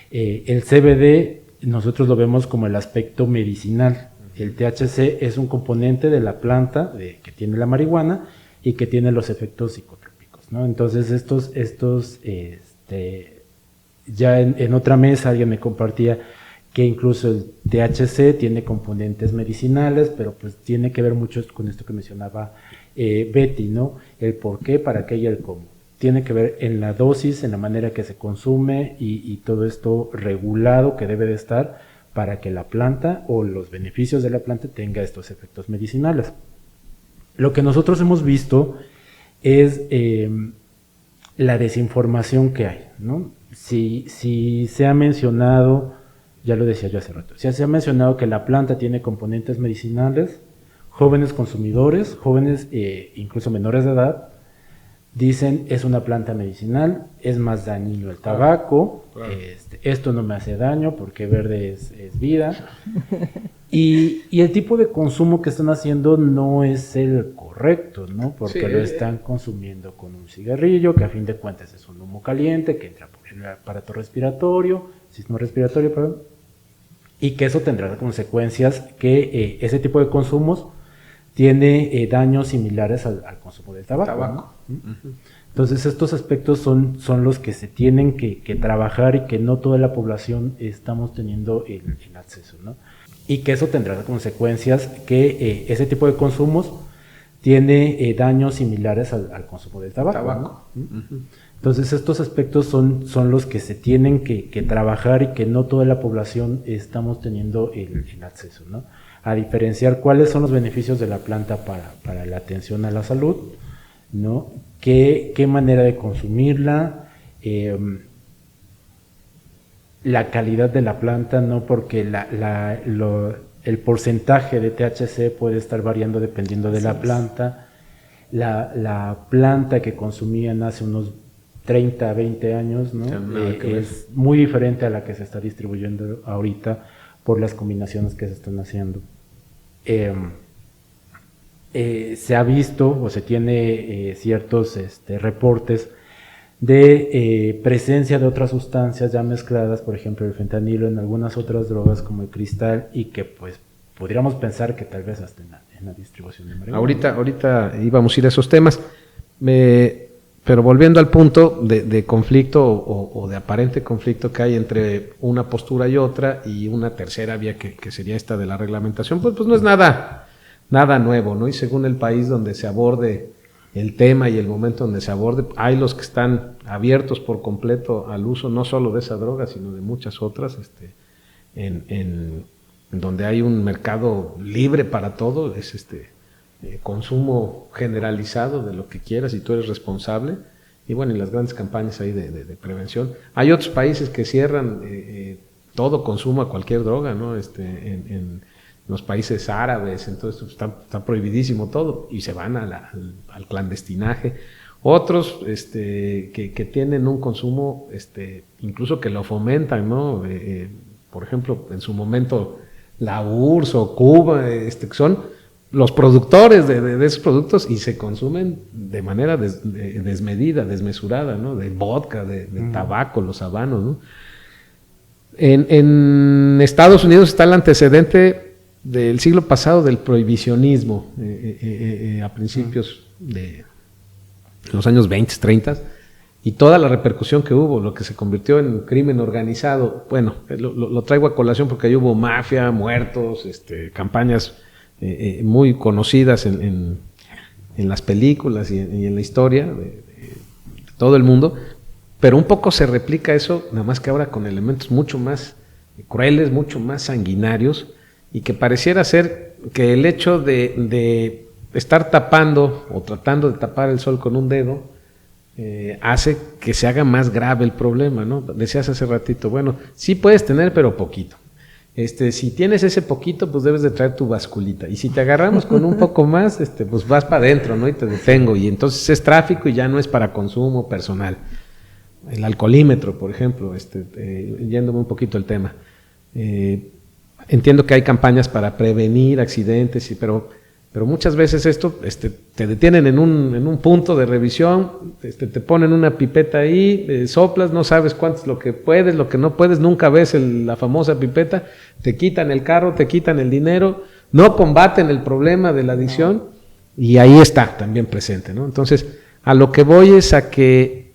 el CBD nosotros lo vemos como el aspecto medicinal. El THC es un componente de la planta que tiene la marihuana y que tiene los efectos psicotrópicos, ¿no? Entonces ya en otra mesa alguien me compartía que incluso el THC tiene componentes medicinales, pero pues tiene que ver mucho con esto que mencionaba Betty, ¿no? El por qué, para qué y el cómo. Tiene que ver en la dosis, en la manera que se consume y todo esto regulado que debe de estar para que la planta o los beneficios de la planta tenga estos efectos medicinales. Lo que nosotros hemos visto es la desinformación que hay, ¿no? Si se ha mencionado, ya lo decía yo hace rato, se ha mencionado que la planta tiene componentes medicinales, jóvenes consumidores, jóvenes incluso menores de edad, dicen es una planta medicinal, es más dañino el tabaco, claro. Esto no me hace daño porque verde es vida. Y el tipo de consumo que están haciendo no es el correcto, ¿no? Porque lo están consumiendo con un cigarrillo, que a fin de cuentas es un humo caliente, que entra por el aparato respiratorio, sistema respiratorio, perdón, y que eso tendrá consecuencias que ese tipo de consumos tiene daños similares al consumo del tabaco. ¿No? Uh-huh. Entonces estos aspectos son los que se tienen que trabajar y que no toda la población estamos teniendo el acceso, ¿no? Y que eso tendrá consecuencias que ese tipo de consumos tiene daños similares al consumo del tabaco. ¿No? Uh-huh. Entonces estos aspectos son los que se tienen que trabajar y que no toda la población estamos teniendo el acceso, ¿no? A diferenciar cuáles son los beneficios de la planta para la atención a la salud, ¿no? ¿Qué manera de consumirla? La calidad de la planta, ¿no? Porque el porcentaje de THC puede estar variando dependiendo de la planta. La planta que consumían hace unos 30, 20 años, ¿no? Es muy diferente a la que se está distribuyendo ahorita por las combinaciones que se están haciendo. Se ha visto o se tiene ciertos reportes de presencia de otras sustancias ya mezcladas, por ejemplo el fentanilo en algunas otras drogas como el cristal, y que pues podríamos pensar que tal vez hasta en la distribución de marihuana. Ahorita íbamos a ir a esos temas, pero volviendo al punto de conflicto o de aparente conflicto que hay entre una postura y otra, y una tercera vía que sería esta de la reglamentación, pues no es nada nuevo, ¿no? Y según el país donde se aborde el tema y el momento donde se aborde, hay los que están abiertos por completo al uso no solo de esa droga, sino de muchas otras, en donde hay un mercado libre para todo, es consumo generalizado de lo que quieras y tú eres responsable, y bueno, y las grandes campañas ahí de prevención. Hay otros países que cierran todo consumo a cualquier droga, ¿no? En los países árabes, entonces está prohibidísimo todo, y se van al clandestinaje. Otros que tienen un consumo incluso que lo fomentan, ¿no? Por ejemplo, en su momento la URSS o Cuba, que son los productores de esos productos, y se consumen de manera desmedida, desmesurada, ¿no? De vodka, de tabaco, los habanos, ¿no? En Estados Unidos está el antecedente del siglo pasado del prohibicionismo, a principios de los años 20, 30, y toda la repercusión que hubo, lo que se convirtió en crimen organizado, bueno, lo traigo a colación porque ahí hubo mafia, muertos, campañas muy conocidas en las películas y en la historia de todo el mundo, pero un poco se replica eso, nada más que ahora con elementos mucho más crueles, mucho más sanguinarios, y que pareciera ser que el hecho de estar tapando o tratando de tapar el sol con un dedo hace que se haga más grave el problema, ¿no? Decías hace ratito, bueno, sí puedes tener, pero poquito. Si tienes ese poquito, pues debes de traer tu basculita. Y si te agarramos con un poco más, pues vas para adentro, ¿no? Y te detengo. Y entonces es tráfico y ya no es para consumo personal. El alcoholímetro, por ejemplo, yéndome un poquito el tema. Entiendo que hay campañas para prevenir accidentes, pero muchas veces esto te detienen en un punto de revisión, te ponen una pipeta ahí, soplas, no sabes cuánto es lo que puedes, lo que no puedes, nunca ves la famosa pipeta, te quitan el carro, te quitan el dinero, no combaten el problema de la adicción y ahí está también presente, ¿no? Entonces, a lo que voy es a que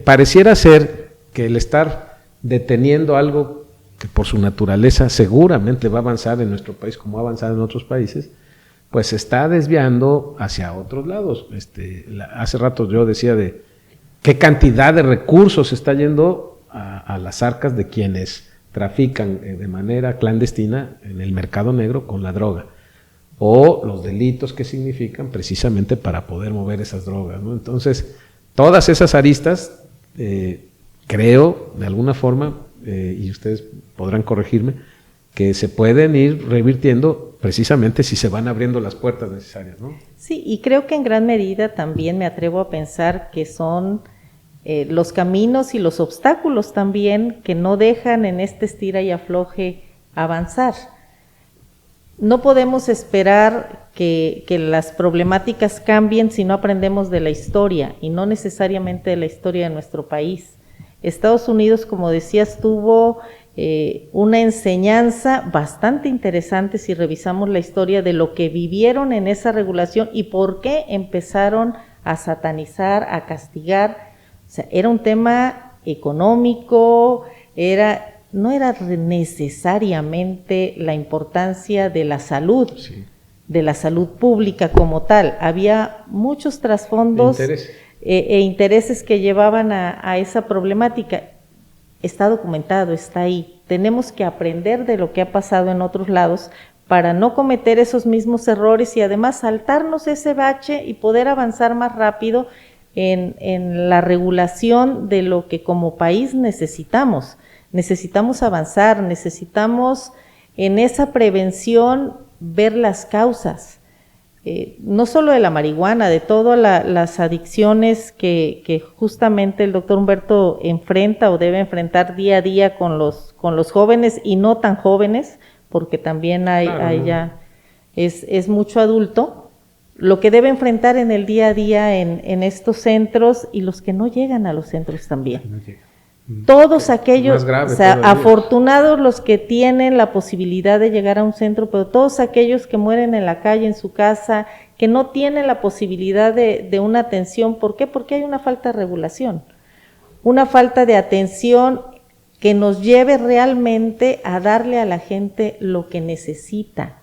pareciera ser que el estar deteniendo algo que por su naturaleza seguramente va a avanzar en nuestro país como ha avanzado en otros países, pues se está desviando hacia otros lados. Hace rato yo decía de qué cantidad de recursos se está yendo a las arcas de quienes trafican de manera clandestina en el mercado negro con la droga, o los delitos que significan precisamente para poder mover esas drogas, ¿no? Entonces, todas esas aristas, creo, de alguna forma, y ustedes podrán corregirme, que se pueden ir revirtiendo precisamente si se van abriendo las puertas necesarias, ¿no? Sí, y creo que en gran medida también me atrevo a pensar que son los caminos y los obstáculos también que no dejan en este estira y afloje avanzar. No podemos esperar que las problemáticas cambien si no aprendemos de la historia, y no necesariamente de la historia de nuestro país. Estados Unidos, como decías, tuvo una enseñanza bastante interesante si revisamos la historia de lo que vivieron en esa regulación y por qué empezaron a satanizar, a castigar. O sea, era un tema económico, no era necesariamente la importancia de la salud, sí, de la salud pública como tal. Había muchos trasfondos e intereses que llevaban a esa problemática. Está documentado, está ahí. Tenemos que aprender de lo que ha pasado en otros lados para no cometer esos mismos errores y además saltarnos ese bache y poder avanzar más rápido en la regulación de lo que como país necesitamos. Necesitamos avanzar, necesitamos en esa prevención ver las causas, no solo de la marihuana, de todas las adicciones que justamente el doctor Humberto enfrenta o debe enfrentar día a día con los jóvenes y no tan jóvenes, porque también hay ya es mucho adulto, lo que debe enfrentar en el día a día en estos centros y los que no llegan a los centros también. Todos aquellos, afortunados los que tienen la posibilidad de llegar a un centro, pero todos aquellos que mueren en la calle, en su casa, que no tienen la posibilidad de una atención. ¿Por qué? Porque hay una falta de regulación, una falta de atención que nos lleve realmente a darle a la gente lo que necesita.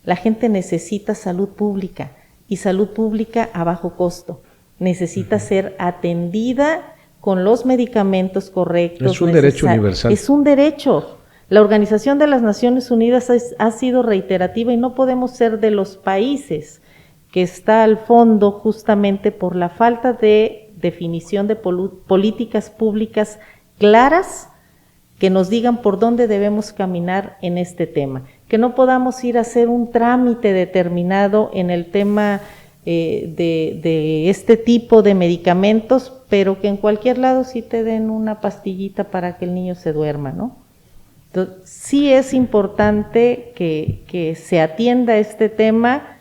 La gente necesita salud pública y salud pública a bajo costo. Necesita ser atendida con los medicamentos correctos. Es un derecho universal. Es un derecho. La Organización de las Naciones Unidas ha sido reiterativa y no podemos ser de los países que está al fondo justamente por la falta de definición de políticas públicas claras que nos digan por dónde debemos caminar en este tema. Que no podamos ir a hacer un trámite determinado en el tema de este tipo de medicamentos, pero que en cualquier lado sí te den una pastillita para que el niño se duerma, ¿no? Entonces, sí es importante que se atienda este tema,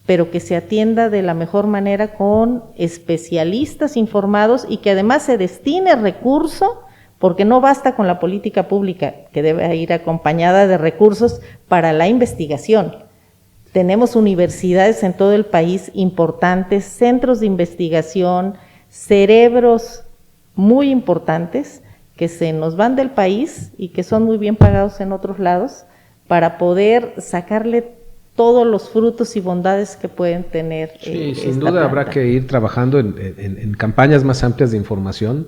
pero que se atienda de la mejor manera con especialistas informados y que además se destine recurso, porque no basta con la política pública, que debe ir acompañada de recursos para la investigación. Tenemos universidades en todo el país importantes, centros de investigación, cerebros muy importantes que se nos van del país y que son muy bien pagados en otros lados para poder sacarle todos los frutos y bondades que pueden tener. Sí, sin duda habrá que ir trabajando en campañas más amplias de información,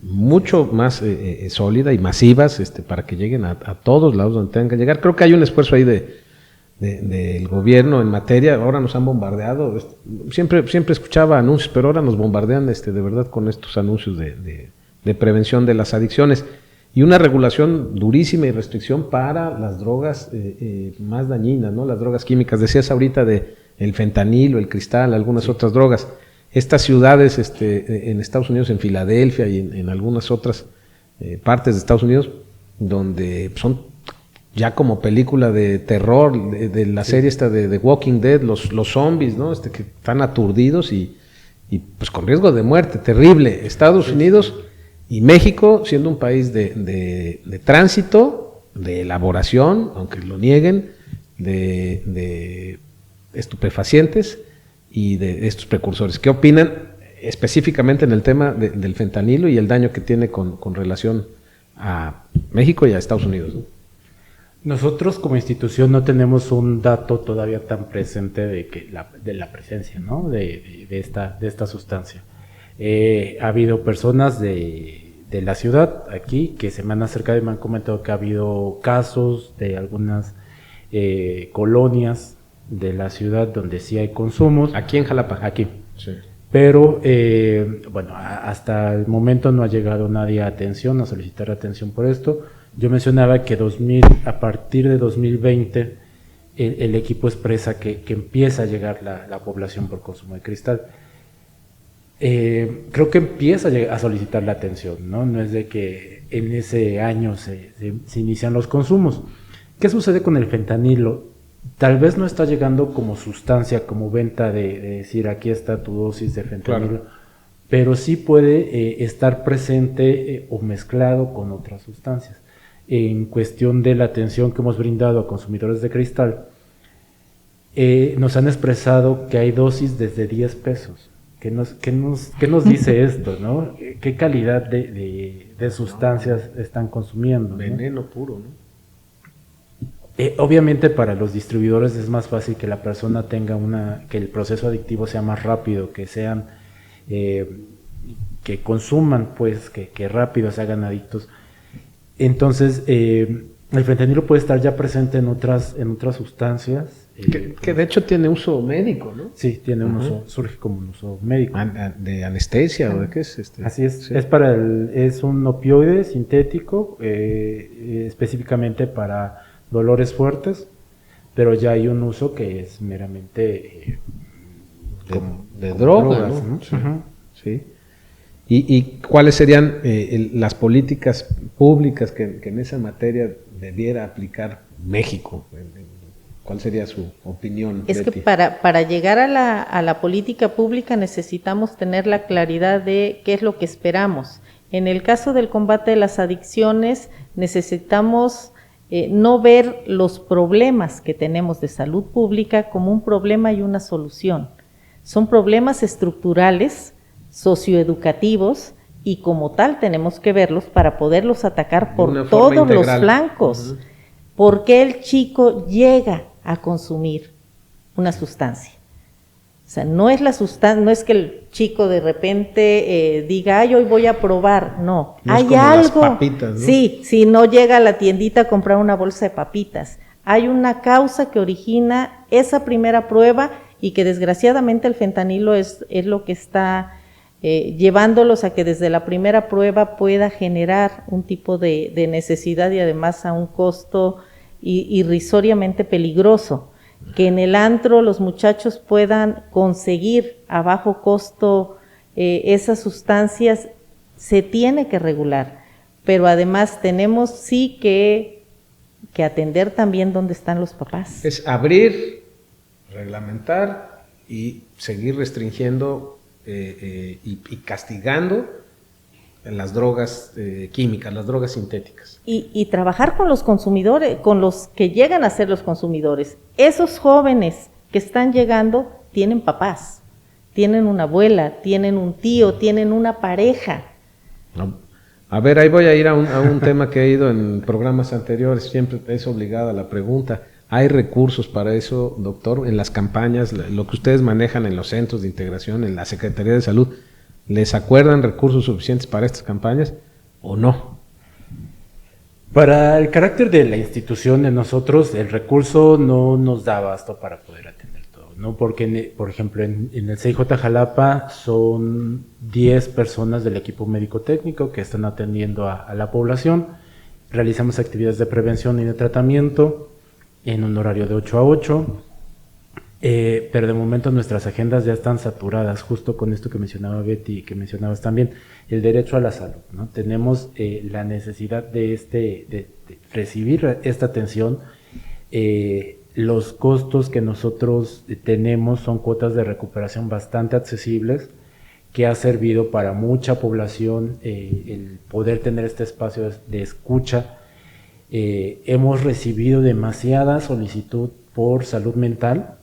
mucho más sólida y masivas, para que lleguen a todos lados donde tengan que llegar. Creo que hay un esfuerzo ahí del gobierno en materia. Ahora nos han bombardeado, siempre escuchaba anuncios, pero ahora nos bombardean de verdad con estos anuncios de prevención de las adicciones y una regulación durísima y restricción para las drogas más dañinas, ¿no? Las drogas químicas. Decías ahorita de el fentanilo, el cristal, algunas otras drogas. Estas ciudades en Estados Unidos, en Filadelfia y en algunas otras partes de Estados Unidos, donde son ya como película de terror, de la serie esta de The Walking Dead, los zombies, ¿no? Que están aturdidos y pues con riesgo de muerte, terrible. Estados Unidos y México siendo un país de tránsito, de elaboración, aunque lo nieguen, de estupefacientes y de estos precursores. ¿Qué opinan específicamente en el tema del fentanilo y el daño que tiene con relación a México y a Estados Unidos, ¿no? Nosotros como institución no tenemos un dato todavía tan presente de la presencia, ¿no? de esta sustancia. Ha habido personas de la ciudad aquí que se me han acercado y me han comentado que ha habido casos de algunas colonias de la ciudad donde sí hay consumos. Aquí en Jalapa. Aquí. Sí. Pero, bueno, hasta el momento no ha llegado nadie a solicitar atención por esto. Yo mencionaba que a partir de 2020 el equipo expresa que empieza a llegar la población por consumo de cristal. Creo que empieza a solicitar la atención, ¿no? No es de que en ese año se inician los consumos. ¿Qué sucede con el fentanilo? Tal vez no está llegando como sustancia, como venta de decir aquí está tu dosis de fentanilo, claro, pero sí puede estar presente o mezclado con otras sustancias. En cuestión de la atención que hemos brindado a consumidores de cristal, nos han expresado que hay dosis desde 10 pesos. ¿Qué nos dice esto, no? ¿Qué calidad de sustancias están consumiendo? Veneno, ¿no? Puro, ¿no? Obviamente para los distribuidores es más fácil que la persona tenga que el proceso adictivo sea más rápido, que sean, que consuman, pues, que rápido se hagan adictos. Entonces, el fentanilo puede estar ya presente en otras sustancias. Que de hecho tiene uso médico, ¿no? Sí, tiene un uso, surge como un uso médico. ¿De anestesia o de qué es? Así es, sí. Es un opioide sintético, específicamente para dolores fuertes, pero ya hay un uso que es meramente de drogas, ¿no? Sí. Uh-huh. Sí. ¿Y cuáles serían las políticas públicas que en esa materia debiera aplicar México? ¿Cuál sería su opinión, Es Betty? que para llegar a la política pública necesitamos tener la claridad de qué es lo que esperamos. En el caso del combate de las adicciones necesitamos no ver los problemas que tenemos de salud pública como un problema y una solución. Son problemas estructurales, socioeducativos, y como tal tenemos que verlos para poderlos atacar por todos los flancos. Uh-huh. ¿Por qué el chico llega a consumir una sustancia? O sea, no es la sustancia, no es que el chico de repente diga, ay, hoy voy a probar, no hay como algo. Las papitas, ¿no? Sí, si no llega a la tiendita a comprar una bolsa de papitas, hay una causa que origina esa primera prueba y que desgraciadamente el fentanilo es lo que está llevándolos a que desde la primera prueba pueda generar un tipo de necesidad y además a un costo irrisoriamente peligroso. Que en el antro los muchachos puedan conseguir a bajo costo esas sustancias, se tiene que regular, pero además tenemos sí que atender también dónde están los papás. Es abrir, reglamentar y seguir restringiendo y castigando las drogas químicas, las drogas sintéticas. Y trabajar con los consumidores, con los que llegan a ser los consumidores. Esos jóvenes que están llegando tienen papás, tienen una abuela, tienen un tío, tienen una pareja. No. A ver, ahí voy a ir a un tema que he ido en programas anteriores, siempre es obligada la pregunta. ¿Hay recursos para eso, doctor, en las campañas, lo que ustedes manejan en los centros de integración, en la Secretaría de Salud? ¿Les acuerdan recursos suficientes para estas campañas o no? Para el carácter de la institución de nosotros, el recurso no nos da abasto para poder atender todo, ¿no? Porque, por ejemplo, en el CIJ Jalapa son 10 personas del equipo médico-técnico que están atendiendo a la población. Realizamos actividades de prevención y de tratamiento en un horario de 8 a 8, pero de momento nuestras agendas ya están saturadas, justo con esto que mencionaba Betty y que mencionabas también, el derecho a la salud, ¿no? Tenemos la necesidad de recibir esta atención. Los costos que nosotros tenemos son cuotas de recuperación bastante accesibles, que ha servido para mucha población el poder tener este espacio de escucha. Hemos recibido demasiada solicitud por salud mental.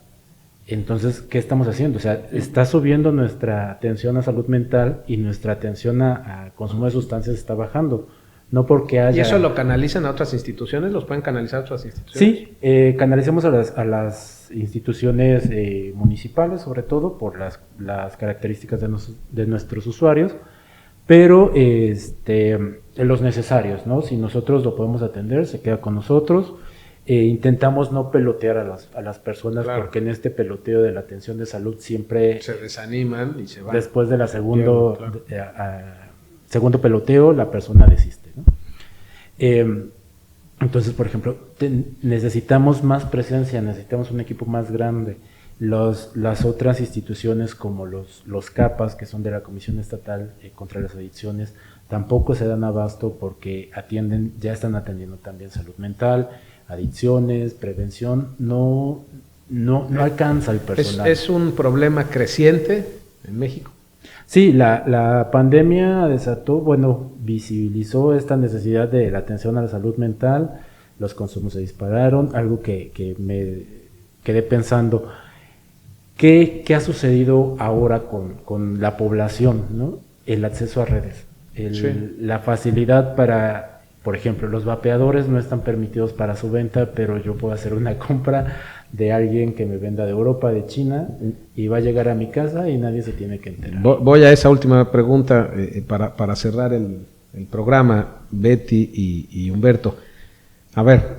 Entonces, ¿qué estamos haciendo? O sea, está subiendo nuestra atención a salud mental y nuestra atención a consumo de sustancias está bajando. No porque haya... ¿Y eso lo canalizan a otras instituciones? ¿Los pueden canalizar a otras instituciones? Sí, canalizamos a las instituciones municipales, sobre todo por las características de nuestros usuarios, pero los necesarios, ¿no? Si nosotros lo podemos atender, se queda con nosotros. Intentamos no pelotear a las personas, claro, porque en este peloteo de la atención de salud siempre se desaniman y se van. Después de la segundo peloteo la persona desiste, ¿no? Entonces, por ejemplo, necesitamos más presencia, necesitamos un equipo más grande. Las otras instituciones como los CAPAS, que son de la Comisión Estatal contra las Adicciones, tampoco se dan abasto porque ya están atendiendo también salud mental, adicciones, prevención, no alcanza el personal. ¿Es un problema creciente en México? Sí, la pandemia visibilizó esta necesidad de la atención a la salud mental, los consumos se dispararon, algo que me quedé pensando, ¿qué ha sucedido ahora con la población, ¿no? El acceso a redes, sí, la facilidad para... Por ejemplo, los vapeadores no están permitidos para su venta, pero yo puedo hacer una compra de alguien que me venda de Europa, de China, y va a llegar a mi casa y nadie se tiene que enterar. Voy a esa última pregunta para cerrar el programa, Betty y Humberto. A ver,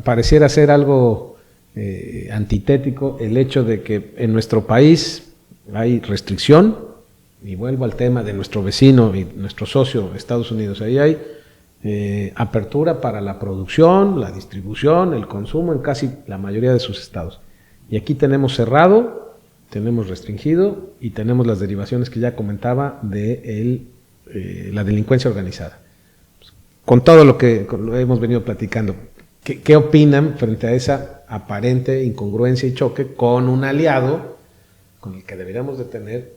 pareciera ser algo antitético el hecho de que en nuestro país hay restricción, y vuelvo al tema de nuestro vecino y nuestro socio Estados Unidos, ahí hay apertura para la producción, la distribución, el consumo en casi la mayoría de sus estados. Y aquí tenemos cerrado, tenemos restringido y tenemos las derivaciones que ya comentaba de la delincuencia organizada. Con todo lo que hemos venido platicando, ¿qué opinan frente a esa aparente incongruencia y choque con un aliado con el que deberíamos de tener,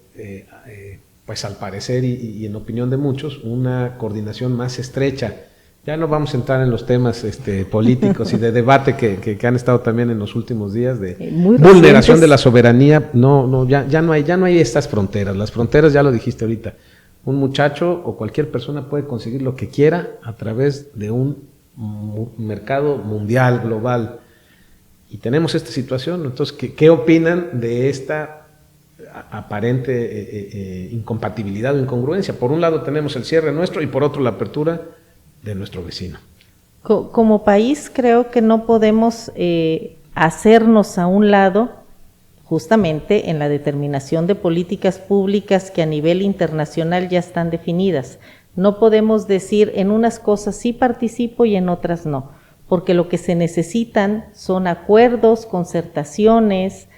pues al parecer y en opinión de muchos, una coordinación más estrecha? Ya no vamos a entrar en los temas políticos y de debate que han estado también en los últimos días de vulneración de la soberanía. Ya no hay estas fronteras. Las fronteras, ya lo dijiste ahorita, un muchacho o cualquier persona puede conseguir lo que quiera a través de un mercado mundial, global. Y tenemos esta situación. Entonces, ¿qué opinan de esta aparente incompatibilidad o incongruencia? Por un lado tenemos el cierre nuestro y por otro la apertura de nuestro vecino. Como país creo que no podemos hacernos a un lado justamente en la determinación de políticas públicas que a nivel internacional ya están definidas. No podemos decir en unas cosas sí participo y en otras no, porque lo que se necesitan son acuerdos, concertaciones,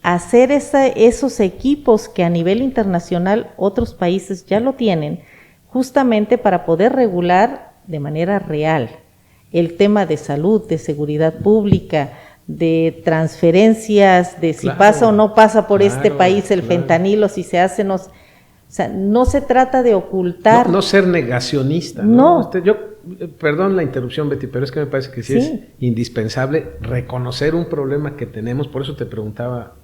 hacer esos equipos que a nivel internacional otros países ya lo tienen, justamente para poder regular de manera real el tema de salud, de seguridad pública, de transferencias, de si pasa o no pasa por este país el fentanilo, si se hace, no, o sea, no se trata de ocultar. No ser negacionista. No. Perdón la interrupción, Betty, pero es que me parece que sí es indispensable reconocer un problema que tenemos. Por eso te preguntaba,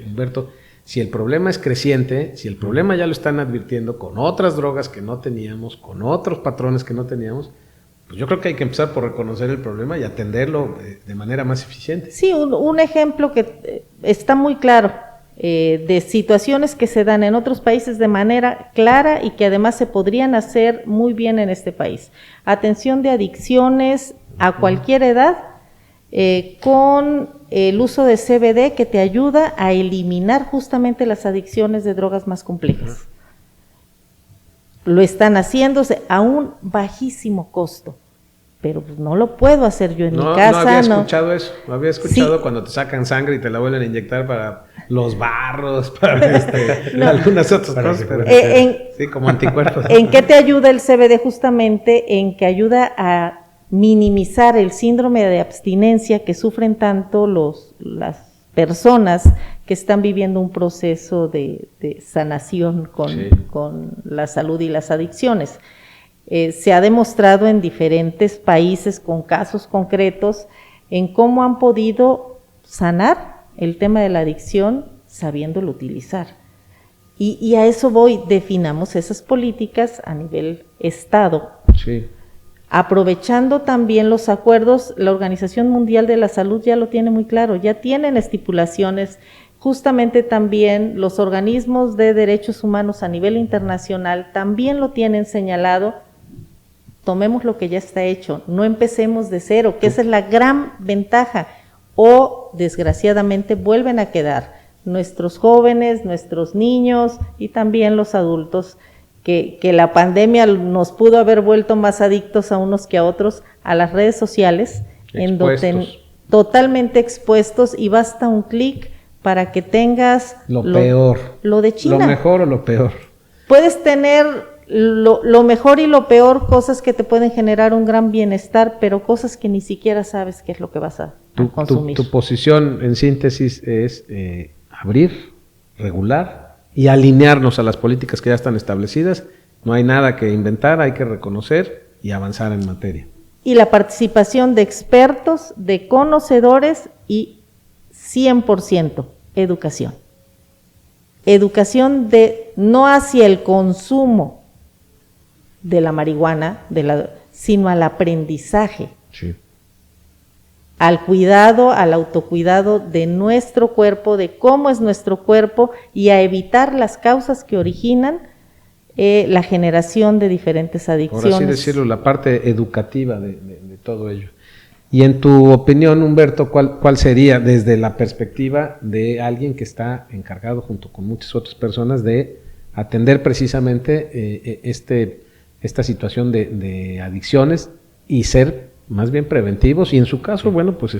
Humberto, Si el problema es creciente, si el problema ya lo están advirtiendo con otras drogas que no teníamos, con otros patrones que no teníamos, pues yo creo que hay que empezar por reconocer el problema y atenderlo de manera más eficiente. Sí, un ejemplo que está muy claro, de situaciones que se dan en otros países de manera clara y que además se podrían hacer muy bien en este país. Atención de adicciones a cualquier edad, con el uso de CBD que te ayuda a eliminar justamente las adicciones de drogas más complejas. Lo están haciéndose a un bajísimo costo, pero pues no lo puedo hacer yo en mi casa. No había escuchado eso, no había escuchado sí. Cuando te sacan sangre y te la vuelven a inyectar para los barros, para algunas otras cosas, pero sí, como anticuerpos. ¿En qué te ayuda el CBD? Justamente en que ayuda a minimizar el síndrome de abstinencia que sufren tanto las personas que están viviendo un proceso de sanación con la salud y las adicciones. Se ha demostrado en diferentes países con casos concretos en cómo han podido sanar el tema de la adicción sabiéndolo utilizar. Y a eso voy, definamos esas políticas a nivel Estado. Sí. Aprovechando también los acuerdos, la Organización Mundial de la Salud ya lo tiene muy claro, ya tienen estipulaciones, justamente también los organismos de derechos humanos a nivel internacional también lo tienen señalado. Tomemos lo que ya está hecho, no empecemos de cero, que esa es la gran ventaja, o desgraciadamente vuelven a quedar nuestros jóvenes, nuestros niños y también los adultos, que la pandemia nos pudo haber vuelto más adictos a unos que a otros a las redes sociales, en donde totalmente expuestos, y basta un clic para que tengas lo peor, lo de China. Lo mejor o lo peor. Puedes tener lo mejor y lo peor, cosas que te pueden generar un gran bienestar, pero cosas que ni siquiera sabes qué es lo que vas a consumir. Tu posición en síntesis es abrir, regular y alinearnos a las políticas que ya están establecidas. No hay nada que inventar, hay que reconocer y avanzar en materia. Y la participación de expertos, de conocedores y 100% educación. Educación no hacia el consumo de la marihuana, sino al aprendizaje. Sí. Al cuidado, al autocuidado de nuestro cuerpo, de cómo es nuestro cuerpo, y a evitar las causas que originan la generación de diferentes adicciones. Por así decirlo, la parte educativa de todo ello. Y en tu opinión, Humberto, ¿cuál sería desde la perspectiva de alguien que está encargado junto con muchas otras personas de atender precisamente esta situación de adicciones y ser más bien preventivos y en su caso, bueno, pues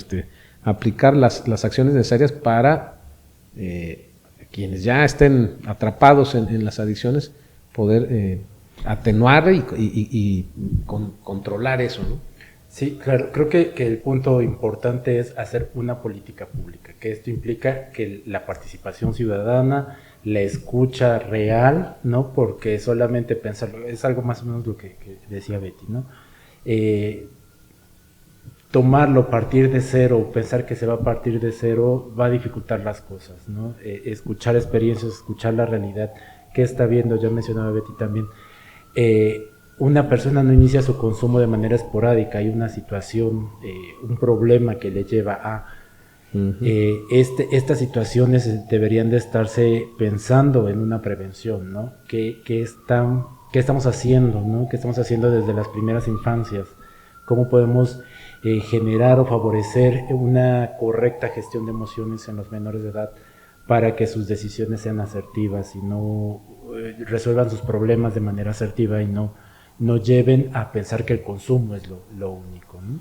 aplicar las acciones necesarias para quienes ya estén atrapados en las adicciones, poder atenuar y controlar eso, ¿no? Sí, claro, creo que el punto importante es hacer una política pública, que esto implica que la participación ciudadana, la escucha real, ¿no? Porque solamente pensarlo, es algo más o menos lo que decía Betty, ¿no? Tomarlo, partir de cero, pensar que se va a partir de cero, va a dificultar las cosas, ¿no? Escuchar experiencias, escuchar la realidad que está viendo, ya mencionaba Betty también. Una persona no inicia su consumo de manera esporádica, hay una situación, un problema que le lleva a... Estas situaciones deberían de estarse pensando en una prevención, ¿no? ¿Qué estamos haciendo, ¿no? ¿Qué estamos haciendo desde las primeras infancias? ¿Cómo podemos generar o favorecer una correcta gestión de emociones en los menores de edad para que sus decisiones sean asertivas y no resuelvan sus problemas de manera asertiva y no lleven a pensar que el consumo es lo único, ¿no?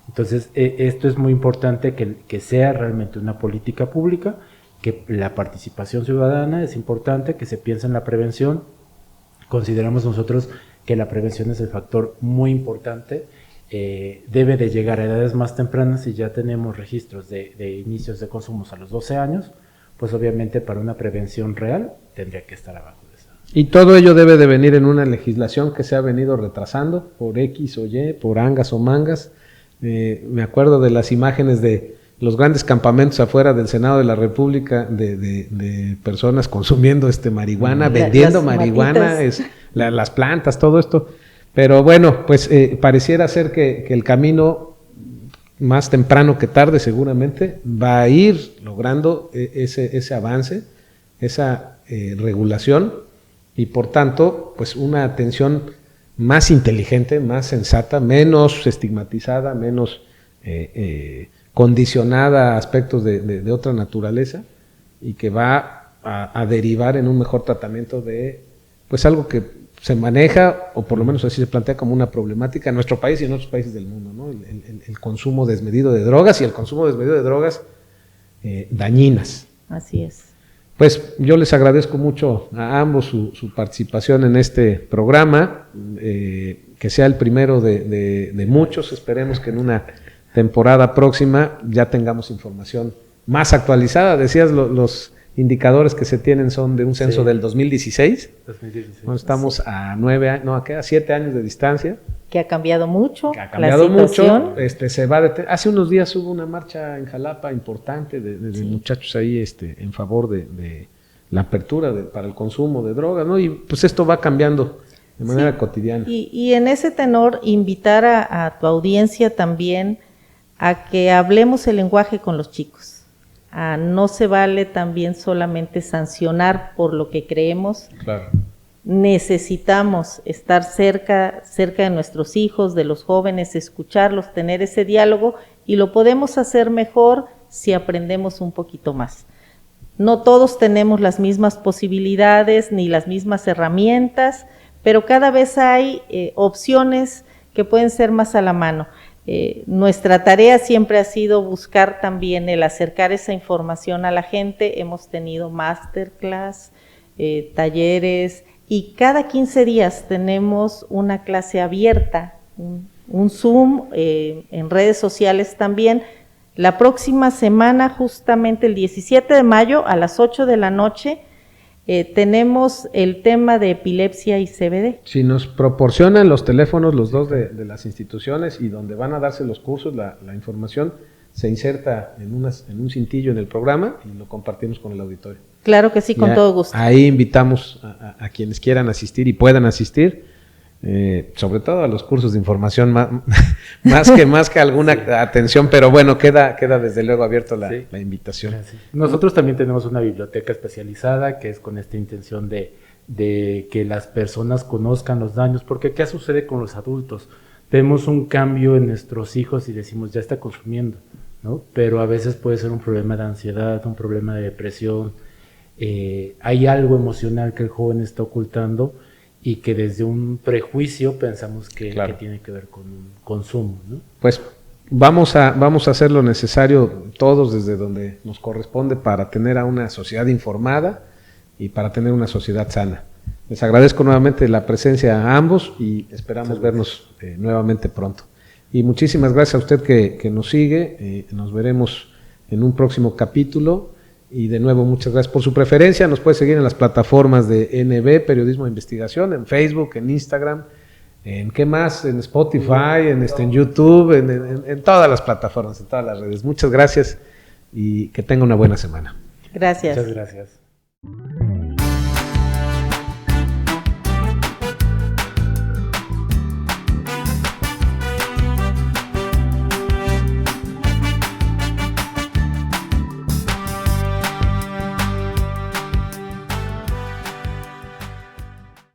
Entonces, esto es muy importante que sea realmente una política pública, que la participación ciudadana es importante, que se piense en la prevención. Consideramos nosotros que la prevención es el factor muy importante, debe de llegar a edades más tempranas. Y ya tenemos registros de inicios de consumos a los 12 años, pues obviamente para una prevención real tendría que estar abajo. Y todo ello debe de venir en una legislación que se ha venido retrasando por X o Y, por angas o mangas. Me acuerdo de las imágenes de los grandes campamentos afuera del Senado de la República de personas consumiendo marihuana, vendiendo marihuana, las plantas, todo esto. Pero bueno, pues pareciera ser que el camino, más temprano que tarde seguramente, va a ir logrando ese avance, esa regulación, y por tanto, pues una atención más inteligente, más sensata, menos estigmatizada, menos condicionada a aspectos de otra naturaleza, y que va a derivar en un mejor tratamiento de pues algo que se maneja, o por lo menos así se plantea como una problemática en nuestro país y en otros países del mundo, ¿no? El consumo desmedido de drogas, y el consumo desmedido de drogas dañinas. Así es. Pues yo les agradezco mucho a ambos su participación en este programa, que sea el primero de muchos. Esperemos que en una temporada próxima ya tengamos información más actualizada. Decías, los indicadores que se tienen son de un censo del 2016. 2016. Bueno, estamos a 7 años de distancia. Que ha cambiado mucho. Que ha cambiado la situación. mucho. Se va hace unos días hubo una marcha en Jalapa importante de muchachos ahí en favor de la apertura para el consumo de drogas, ¿no? Y pues esto va cambiando de manera cotidiana. Y en ese tenor, invitar a tu audiencia también a que hablemos el lenguaje con los chicos. No se vale también solamente sancionar por lo que creemos. Claro. Necesitamos estar cerca de nuestros hijos, de los jóvenes, escucharlos, tener ese diálogo, y lo podemos hacer mejor si aprendemos un poquito más. No todos tenemos las mismas posibilidades ni las mismas herramientas, pero cada vez hay opciones que pueden ser más a la mano. Nuestra tarea siempre ha sido buscar también el acercar esa información a la gente. Hemos tenido masterclass, talleres, y cada 15 días tenemos una clase abierta, un Zoom, en redes sociales también. La próxima semana, justamente el 17 de mayo a las 8 de la noche, tenemos el tema de epilepsia y CBD. Si nos proporcionan los teléfonos, los dos de las instituciones, y donde van a darse los cursos, la información se inserta en un cintillo en el programa y lo compartimos con el auditorio. Claro que sí, con todo gusto. Ahí invitamos a quienes quieran asistir y puedan asistir, sobre todo a los cursos de información, más que alguna atención, pero bueno, queda desde luego abierto la invitación. Gracias. Nosotros también tenemos una biblioteca especializada que es con esta intención de que las personas conozcan los daños, porque ¿qué sucede con los adultos? Vemos un cambio en nuestros hijos y decimos, ya está consumiendo, ¿no? Pero a veces puede ser un problema de ansiedad, un problema de depresión, hay algo emocional que el joven está ocultando, y que desde un prejuicio pensamos que tiene que ver con un consumo, ¿no? Pues vamos a hacer lo necesario todos desde donde nos corresponde para tener a una sociedad informada y para tener una sociedad sana. Les agradezco nuevamente la presencia a ambos y esperamos vernos nuevamente pronto. Y muchísimas gracias a usted que nos sigue. Nos veremos en un próximo capítulo. Y de nuevo, muchas gracias por su preferencia. Nos puede seguir en las plataformas de NB, Periodismo de Investigación, en Facebook, en Instagram, en ¿qué más? En Spotify, en YouTube, en todas las plataformas, en todas las redes. Muchas gracias y que tenga una buena semana. Gracias. Muchas gracias.